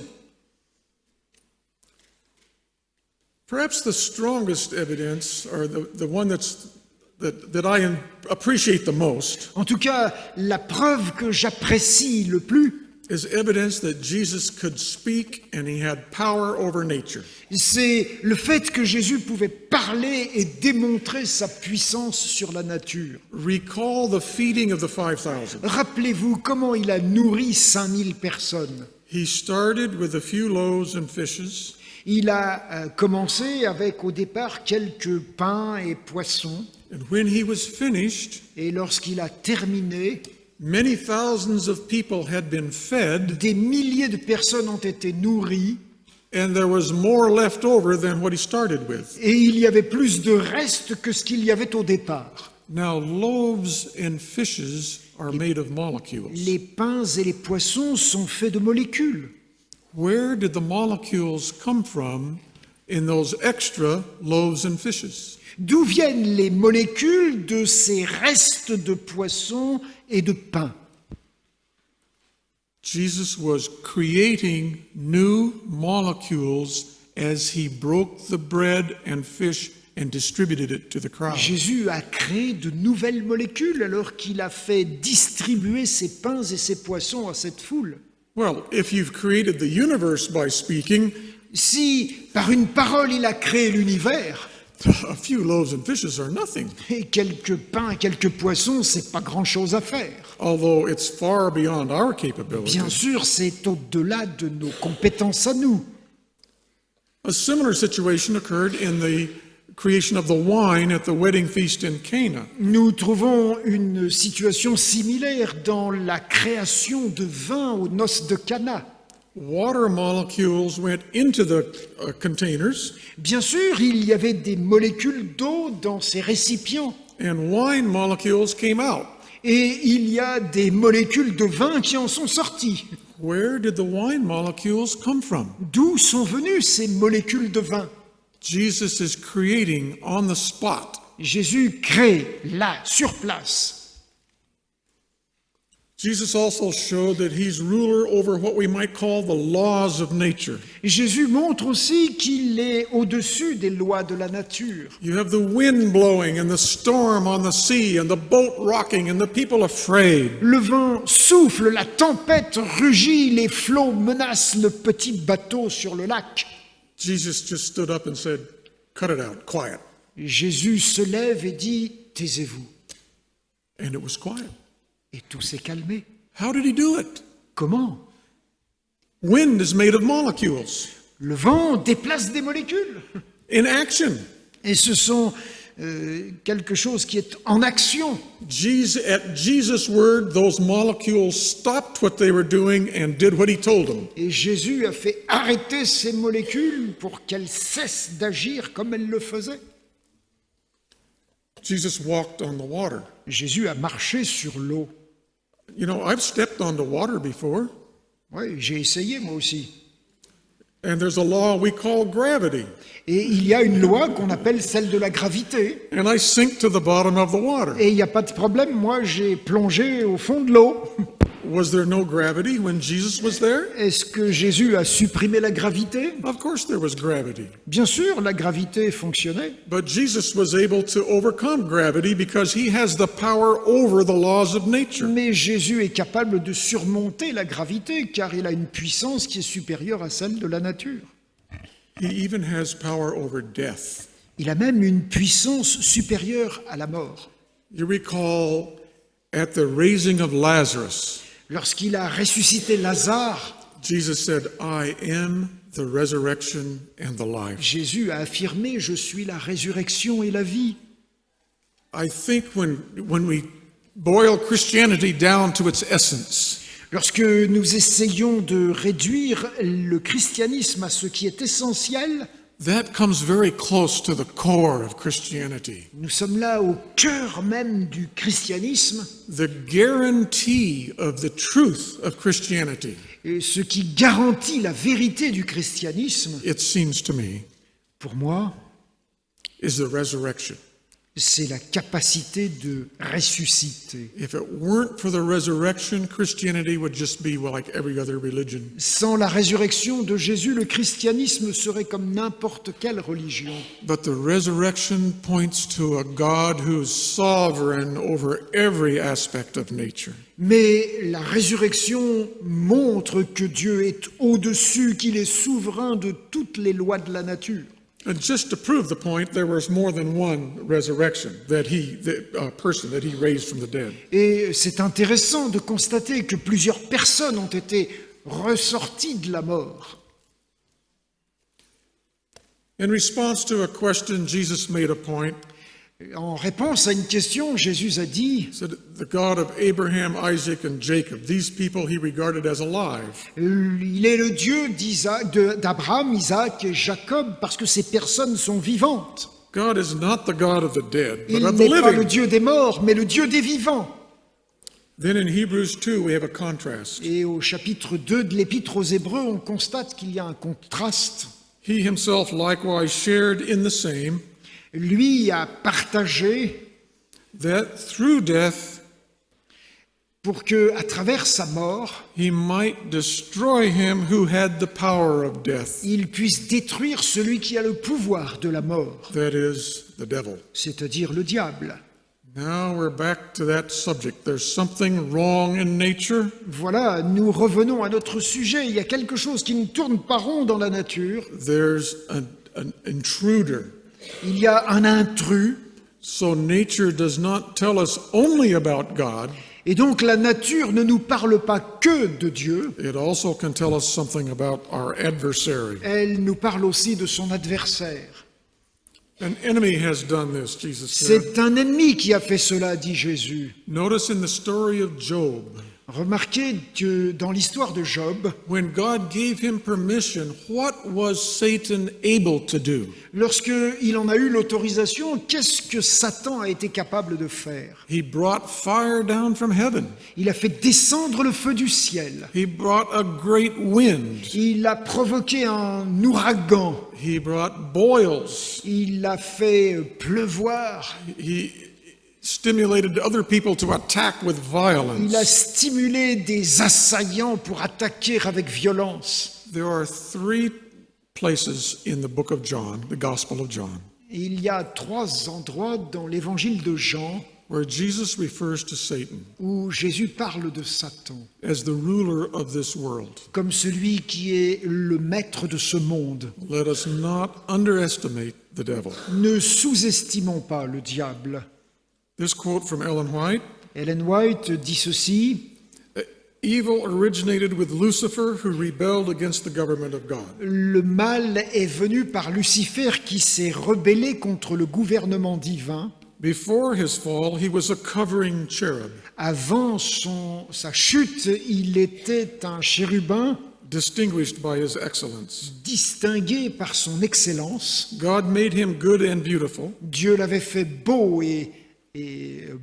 Perhaps the strongest evidence, or the one that I appreciate the most, En tout cas, la preuve que j'apprécie le plus, is evidence that Jesus could speak and he had power over nature. c'est le fait que Jésus pouvait parler et démontrer sa puissance sur la nature. Recall the feeding of the 5,000. Rappelez-vous comment il a nourri 5000 personnes. He started with a few loaves and fishes. Il a commencé avec au départ quelques pains et poissons, And when he was finished, et lorsqu'il a terminé, many thousands of people had been fed, des milliers de personnes ont été nourries, and there was more left over than what he started with. et il y avait plus de reste que ce qu'il y avait au départ. Now, loaves and fishes are made of molecules. Les pains et les poissons sont faits de molécules. Where did the molecules come from in those extra loaves and fishes? D'où viennent les molécules de ces restes de poissons et de pain? Jesus was creating new molecules as he broke the bread and fish and distributed it to the crowd. Jésus a créé de nouvelles molécules alors qu'il a fait distribuer ses pains et ses poissons à cette foule. Well, if you've created the universe by speaking, Si par une parole il a créé l'univers, a few loaves and fishes are nothing, et quelques pains, quelques poissons, c'est pas grand-chose à faire. although it's far beyond our capability. Bien sûr, c'est au-delà de nos compétences à nous. A similar situation occurred in the creation of the wine at the wedding feast in Cana. Nous trouvons une situation similaire dans la création de vin aux noces de Cana. Water molecules went into the containers, Bien sûr, il y avait des molécules d'eau dans ces récipients, and wine molecules came out. et il y a des molécules de vin qui en sont sorties. Where did the wine molecules come from? D'où sont venues ces molécules de vin? Jesus is creating on the spot. Jésus crée là, sur place. Jesus also showed that he's ruler over what we might call the laws of nature. Jésus montre aussi qu'il est au-dessus des lois de la nature. You have the wind blowing and the storm on the sea and the boat rocking and the people afraid. Le vent souffle, la tempête rugit, les flots menacent le petit bateau sur le lac. Jesus just stood up and said, "Cut it out, quiet." Jésus se lève et dit, taisez-vous. And it was quiet. Et tout s'est calmé. How did he do it? Comment? Wind is made of molecules Le vent déplace des molécules. in action. Et ce sont quelque chose qui est en action. At Jesus' word, those molecules stopped what they were doing and did what he told them. Et Jésus a fait arrêter ces molécules pour qu'elles cessent d'agir comme elles le faisaient. Jesus walked on the water. Jésus a marché sur l'eau. You know, I've stepped on the water before, Oui, j'ai essayé moi aussi. and there's a law we call gravity, Et il y a une loi qu'on appelle celle de la gravité. and I sink to the bottom of the water. Et il n'y a pas de problème, moi j'ai plongé au fond de l'eau. Was there no gravity when Jesus was there? Est-ce que Jésus a supprimé la gravité? Of course there was gravity. Bien sûr, la gravité fonctionnait. But Jesus was able to overcome gravity because he has the power over the laws of nature. Mais Jésus est capable de surmonter la gravité car il a une puissance qui est supérieure à celle de la nature. He even has power over death. Il a même une puissance supérieure à la mort. You recall at the raising of Lazarus, Lorsqu'il a ressuscité Lazare, Jesus said, I am the resurrection and the life. Jésus a affirmé « Je suis la résurrection et la vie ». I think when we boil Christianity down to its essence, Lorsque nous essayons de réduire le christianisme à ce qui est essentiel, that comes very close to the core of Christianity. nous sommes là au cœur même du christianisme, The guarantee of the truth of Christianity, et ce qui garantit la vérité du christianisme, it seems to me, pour moi, is the resurrection. c'est la capacité de ressusciter. If it weren't for the resurrection, Christianity would just be like every other religion. Sans la résurrection de Jésus, le christianisme serait comme n'importe quelle religion. But the resurrection points to a God who is sovereign over every aspect of nature. Mais la résurrection montre que Dieu est au-dessus, qu'il est souverain de toutes les lois de la nature. And just to prove the point, there was more than one resurrection person that he raised from the dead. Et c'est intéressant de constater que plusieurs personnes ont été ressorties de la mort. In response to a question, Jesus made a point. En réponse à une question, Jésus a dit, He said, the God of Abraham, Isaac, and Jacob, these people he regarded as alive. il est le Dieu d'Abraham, Isaac et Jacob parce que ces personnes sont vivantes. God is not the God of the dead, but Il of the n'est pas le living. Dieu des morts, mais le Dieu des vivants. Then in Hebrews 2, we have a contrast. Et au chapitre 2 de l'Épître aux Hébreux, on constate qu'il y a un contraste. He himself likewise shared in the same, Lui a partagé that through death pour que, à travers sa mort, he might destroy him who had the power of death, il puisse détruire celui qui a le pouvoir de la mort, that is, the devil. c'est-à-dire le diable. Now we're back to that subject. There's something wrong in nature, Voilà, nous revenons à notre sujet. Il y a quelque chose qui ne tourne pas rond dans la nature. there's an intruder. Il y a un intrus. So nature does not tell us only about God, Et donc la nature ne nous parle pas que de Dieu, it also can tell us something about our adversary. elle nous parle aussi de son adversaire. An enemy has done this, Jesus said. C'est un ennemi qui a fait cela, dit Jésus. Notice in the story of Job, Remarquez que dans l'histoire de Job, when God gave him permission, what was Satan able to do? lorsqu'il en a eu l'autorisation, qu'est-ce que Satan a été capable de faire? He brought fire down from heaven. Il a fait descendre le feu du ciel. He brought a great wind. Il a provoqué un ouragan. He brought boils. Il a fait pleuvoir. He stimulated other people to attack with Il a violence. stimulé des assaillants pour attaquer avec violence. There are 3 places in the book of John, the Gospel of John, Il y a 3 endroits dans l'évangile de Jean where Jesus refers to Satan où Jésus parle de Satan as the ruler of this world. comme celui qui est le maître de ce monde. Let us not underestimate the devil. Ne sous-estimons pas le diable. This quote from Ellen White, Ellen White dit ceci, Evil originated with Lucifer, who rebelled against the government of God. Le mal est venu par Lucifer qui s'est rebellé contre le gouvernement divin. Before his fall, he was a covering cherub, Avant sa chute, il était un chérubin distinguished by his excellence. distingué par son excellence. God made him good and beautiful. Dieu l'avait fait beau et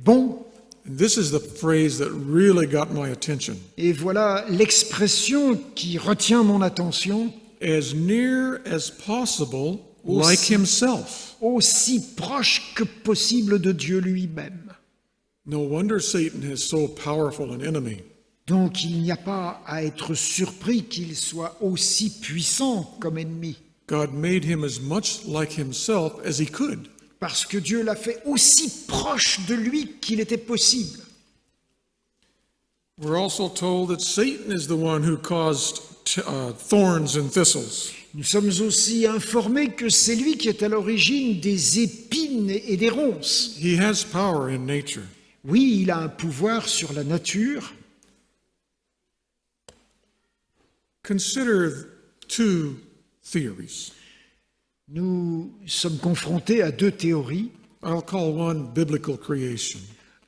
bon. And this is the phrase that really got my attention. Et voilà l'expression qui retient mon attention. As near as possible, like himself. Aussi proche que possible de Dieu lui-même. No wonder Satan has so powerful an enemy. Donc il n'y a pas à être surpris qu'il soit aussi puissant comme ennemi, God made him as much like himself as he could. parce que Dieu l'a fait aussi proche de lui qu'il était possible. We're also told that Satan is the one who caused thorns and thistles. Nous sommes aussi informés que c'est lui qui est à l'origine des épines et des ronces. He has power in nature. Oui, il a un pouvoir sur la nature. Consider two theories. Nous sommes confrontés à deux théories. I'll call one biblical creation.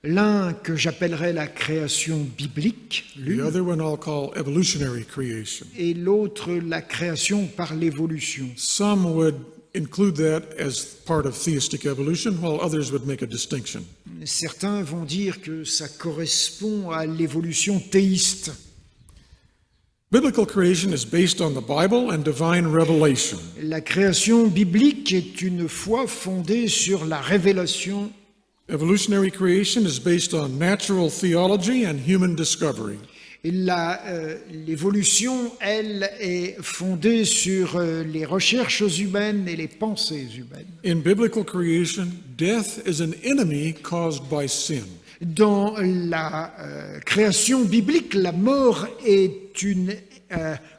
L'un que j'appellerais la création biblique, The other one I'll call evolutionary creation. et l'autre la création par l'évolution. Some would include that as part of theistic evolution, while others would make a distinction. Certains vont dire que ça correspond à l'évolution théiste. Biblical creation is based on the Bible and divine revelation. La création biblique est une foi fondée sur la révélation. Evolutionary creation is based on natural theology and human discovery. Et l'évolution, elle, est fondée sur les recherches humaines et les pensées humaines. In biblical creation, death is an enemy caused by sin. Dans la création biblique, la mort est une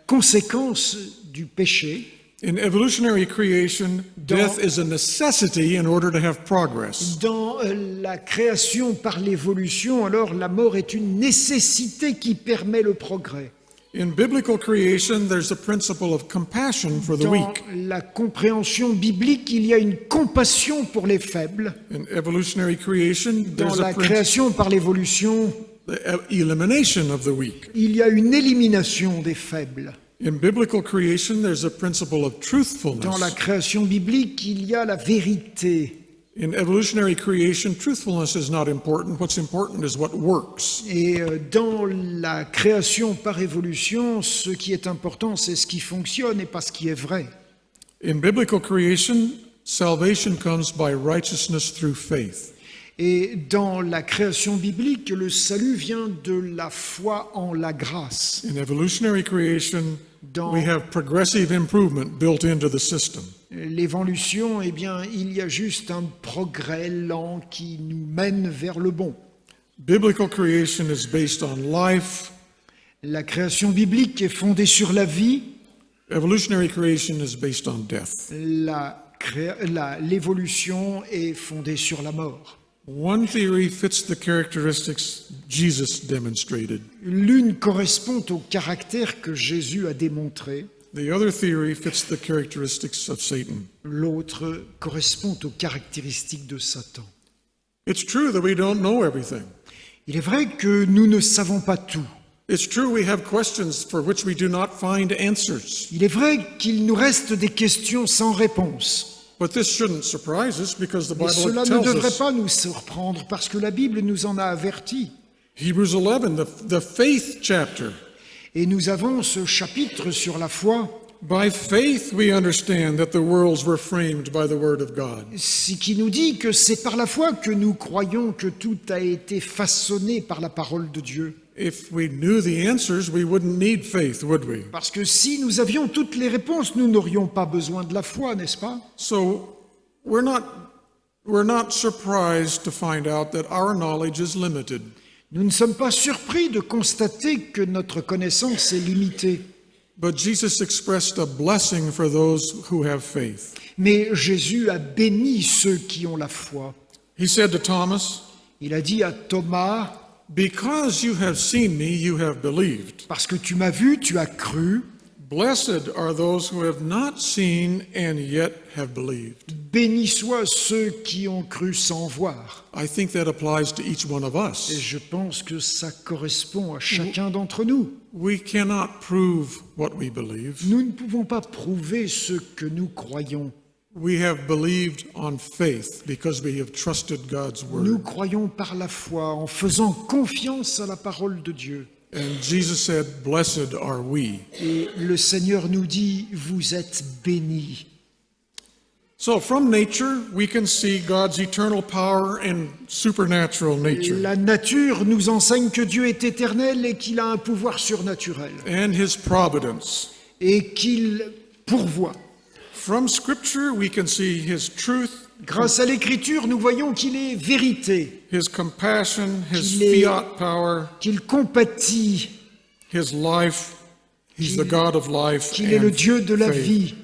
conséquence du péché. In evolutionary creation, death is a necessity in order to have progress. Dans la création par l'évolution, alors la mort est une nécessité qui permet le progrès. In biblical creation, there's a principle of compassion for the Dans weak. la compréhension biblique, il y a une compassion pour les faibles. In evolutionary creation, Dans there's la a principle création par l'évolution, the elimination of the weak. il y a une élimination des faibles. In biblical creation, there's a principle of Dans la truthfulness. création biblique, il y a la vérité. In evolutionary creation, truthfulness is not important. What's important is what works. Et dans la création par évolution, ce qui est important, c'est ce qui fonctionne et pas ce qui est vrai. In biblical creation, salvation comes by righteousness through faith. Et dans la création biblique, le salut vient de la foi en la grâce. In evolutionary creation, Dans- we have progressive improvement built into the system. L'évolution, eh bien, il y a juste un progrès lent qui nous mène vers le bon. Biblical creation is based on life. La création biblique est fondée sur la vie. Evolutionary creation is based on death. L'évolution est fondée sur la mort. One theory fits the characteristics Jesus demonstrated. L'une correspond au caractère que Jésus a démontré. The other theory fits the characteristics of Satan. L'autre correspond aux caractéristiques de Satan. It's true that we don't know everything. Il est vrai que nous ne savons pas tout. It's true we have questions for which we do not find answers. Il est vrai qu'il nous reste des questions sans réponse. But this shouldn't surprise us because the Mais Bible cela ne tells devrait us. pas nous surprendre parce que la Bible nous en a avertis. Hebrews 11, the faith chapter. Et nous avons ce chapitre sur la foi, By faith we understand that the worlds were framed by the word of God. ce qui nous dit que c'est par la foi que nous croyons que tout a été façonné par la parole de Dieu. If we knew the answers, we wouldn't need faith, would we? Parce que si nous avions toutes les réponses, nous n'aurions pas besoin de la foi, n'est-ce pas? So we're not surprised to find out that our knowledge is limited. Nous ne sommes pas surpris de constater que notre connaissance est limitée. But Jesus expressed a blessing for those who have faith. Mais Jésus a béni ceux qui ont la foi. He said to Thomas, Il a dit à Thomas, Because you have seen me, you have believed. Parce que tu m'as vu, tu as cru. Blessed are those who have not seen and yet have believed. Bénis soient ceux qui ont cru sans voir. I think that applies to each one of Et us. je pense que ça correspond à chacun d'entre nous. We cannot prove what we believe. Nous ne pouvons pas prouver ce que nous croyons. We have believed on faith because we have trusted God's Nous word. croyons par la foi en faisant confiance à la parole de Dieu. And Jesus said, "Blessed are we." Et le Seigneur nous dit, vous êtes bénis. So from nature, we can see God's eternal power and supernatural nature La nature nous enseigne que Dieu est éternel et qu'il a un pouvoir surnaturel and his providence. et qu'il pourvoit. From scripture, we can see his truth, Grâce à l'Écriture, nous voyons qu'il est vérité, his compassion, his Qu'il est- fiat power, qu'il compatit, his life. He's the God of life qu'il est le and Dieu de la faith. vie.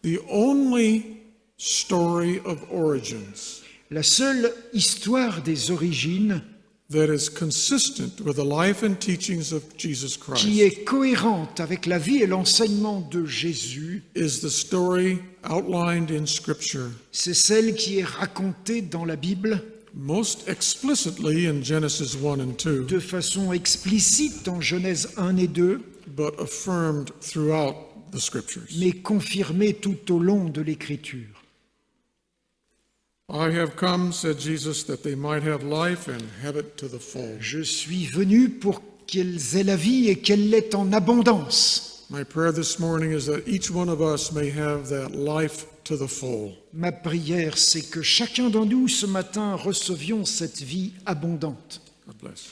The only story of origins La seule histoire des origines that is consistent with the life and teachings of Jesus qui Christ est cohérente avec la vie et l'enseignement de Jésus, is the story outlined in Scripture, c'est celle qui est racontée dans la Bible most explicitly in Genesis 1 and 2, de façon explicite en Genèse 1 et 2, but affirmed throughout the Scriptures. mais confirmée tout au long de l'Écriture. I have come, said Jesus, that they might have life and have it to the full. Je suis venu pour qu'elles aient la vie et qu'elle l'ait en abondance. My prayer this morning is that each one of us may have that life to the full. Ma prière, c'est que chacun d'entre nous ce matin recevions cette vie abondante. God bless.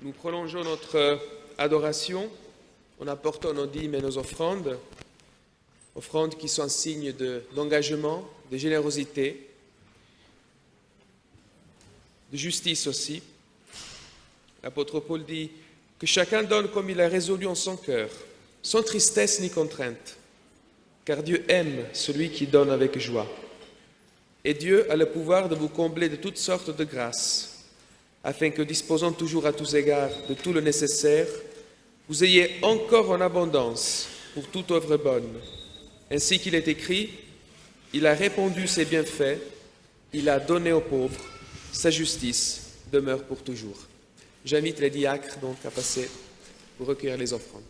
nous prolongeons notre adoration en apportant nos dîmes et nos offrandes qui sont un signe d'engagement, de générosité, de justice aussi. L'apôtre Paul dit que chacun donne comme il a résolu en son cœur, sans tristesse ni contrainte, car Dieu aime celui qui donne avec joie. Et Dieu a le pouvoir de vous combler de toutes sortes de grâces, afin que, disposant toujours à tous égards de tout le nécessaire, vous ayez encore en abondance pour toute œuvre bonne. Ainsi qu'il est écrit, il a répandu ses bienfaits, il a donné aux pauvres, sa justice demeure pour toujours. J'invite les diacres donc à passer pour recueillir les offrandes.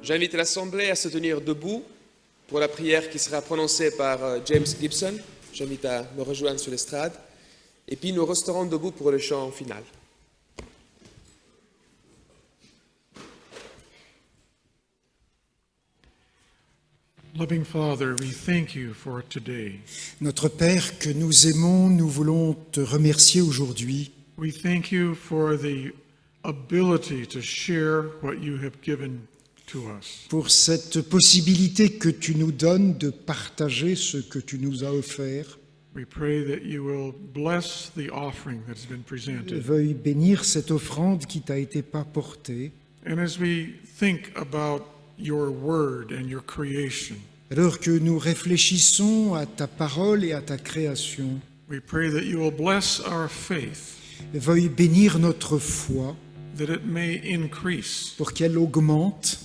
J'invite l'Assemblée à se tenir debout pour la prière qui sera prononcée par James Gibson. J'invite à me rejoindre sur l'estrade. Et puis nous resterons debout pour le chant final. Loving Father, we thank you for today. Notre Père que nous aimons, nous voulons te remercier aujourd'hui. We thank you for the ability to share what you have given to us. Pour cette possibilité que tu nous donnes de partager ce que tu nous as offert. We pray that you will bless the offering that has been presented. Veuille bénir cette offrande qui t'a été apportée. And as we think about your word and your creation, Alors que nous réfléchissons à ta parole et à ta création, we pray that you will bless our faith, veuille bénir notre foi that it may increase. pour qu'elle augmente,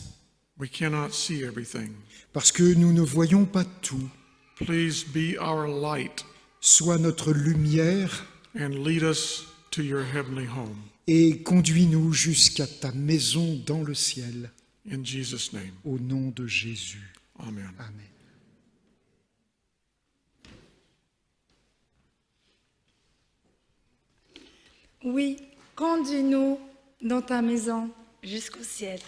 We cannot see everything. parce que nous ne voyons pas tout. Please be our light, Sois notre lumière, and lead us to your heavenly home. Et conduis-nous jusqu'à ta maison dans le ciel. In Jesus' name, Au nom de Jésus. amen. Amen. Oui, conduis-nous dans ta maison jusqu'au ciel.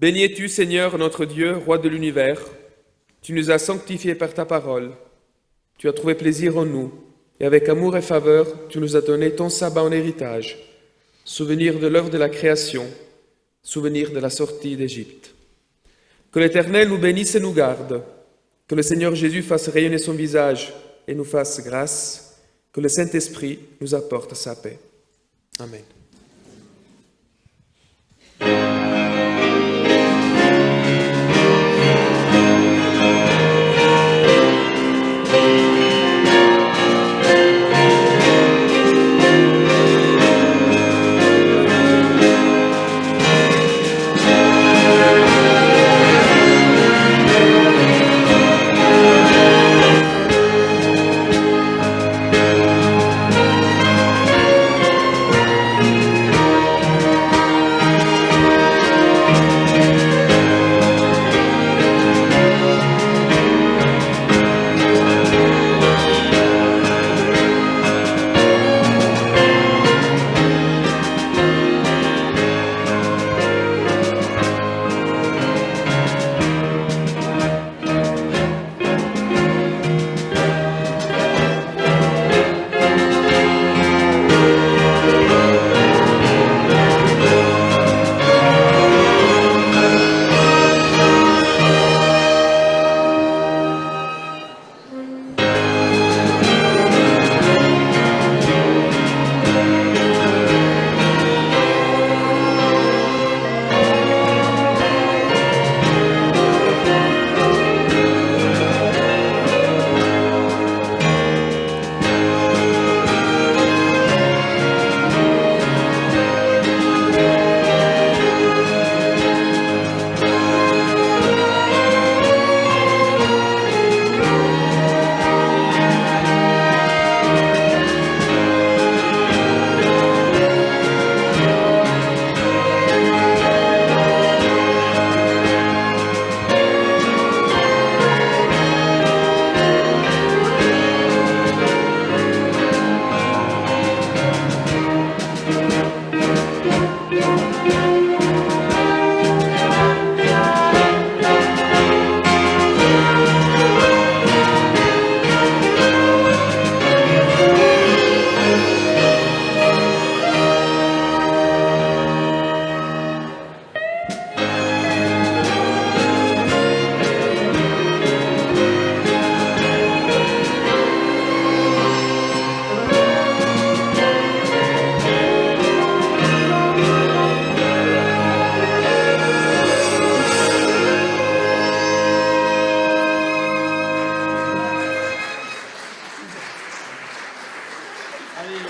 Béni es-tu, Seigneur, notre Dieu, Roi de l'univers. Tu nous as sanctifiés par ta parole. Tu as trouvé plaisir en nous, et avec amour et faveur, tu nous as donné ton sabbat en héritage, souvenir de l'œuvre de la création, souvenir de la sortie d'Égypte. Que l'Éternel nous bénisse et nous garde, que le Seigneur Jésus fasse rayonner son visage et nous fasse grâce, que le Saint-Esprit nous apporte sa paix. Amen. Allez,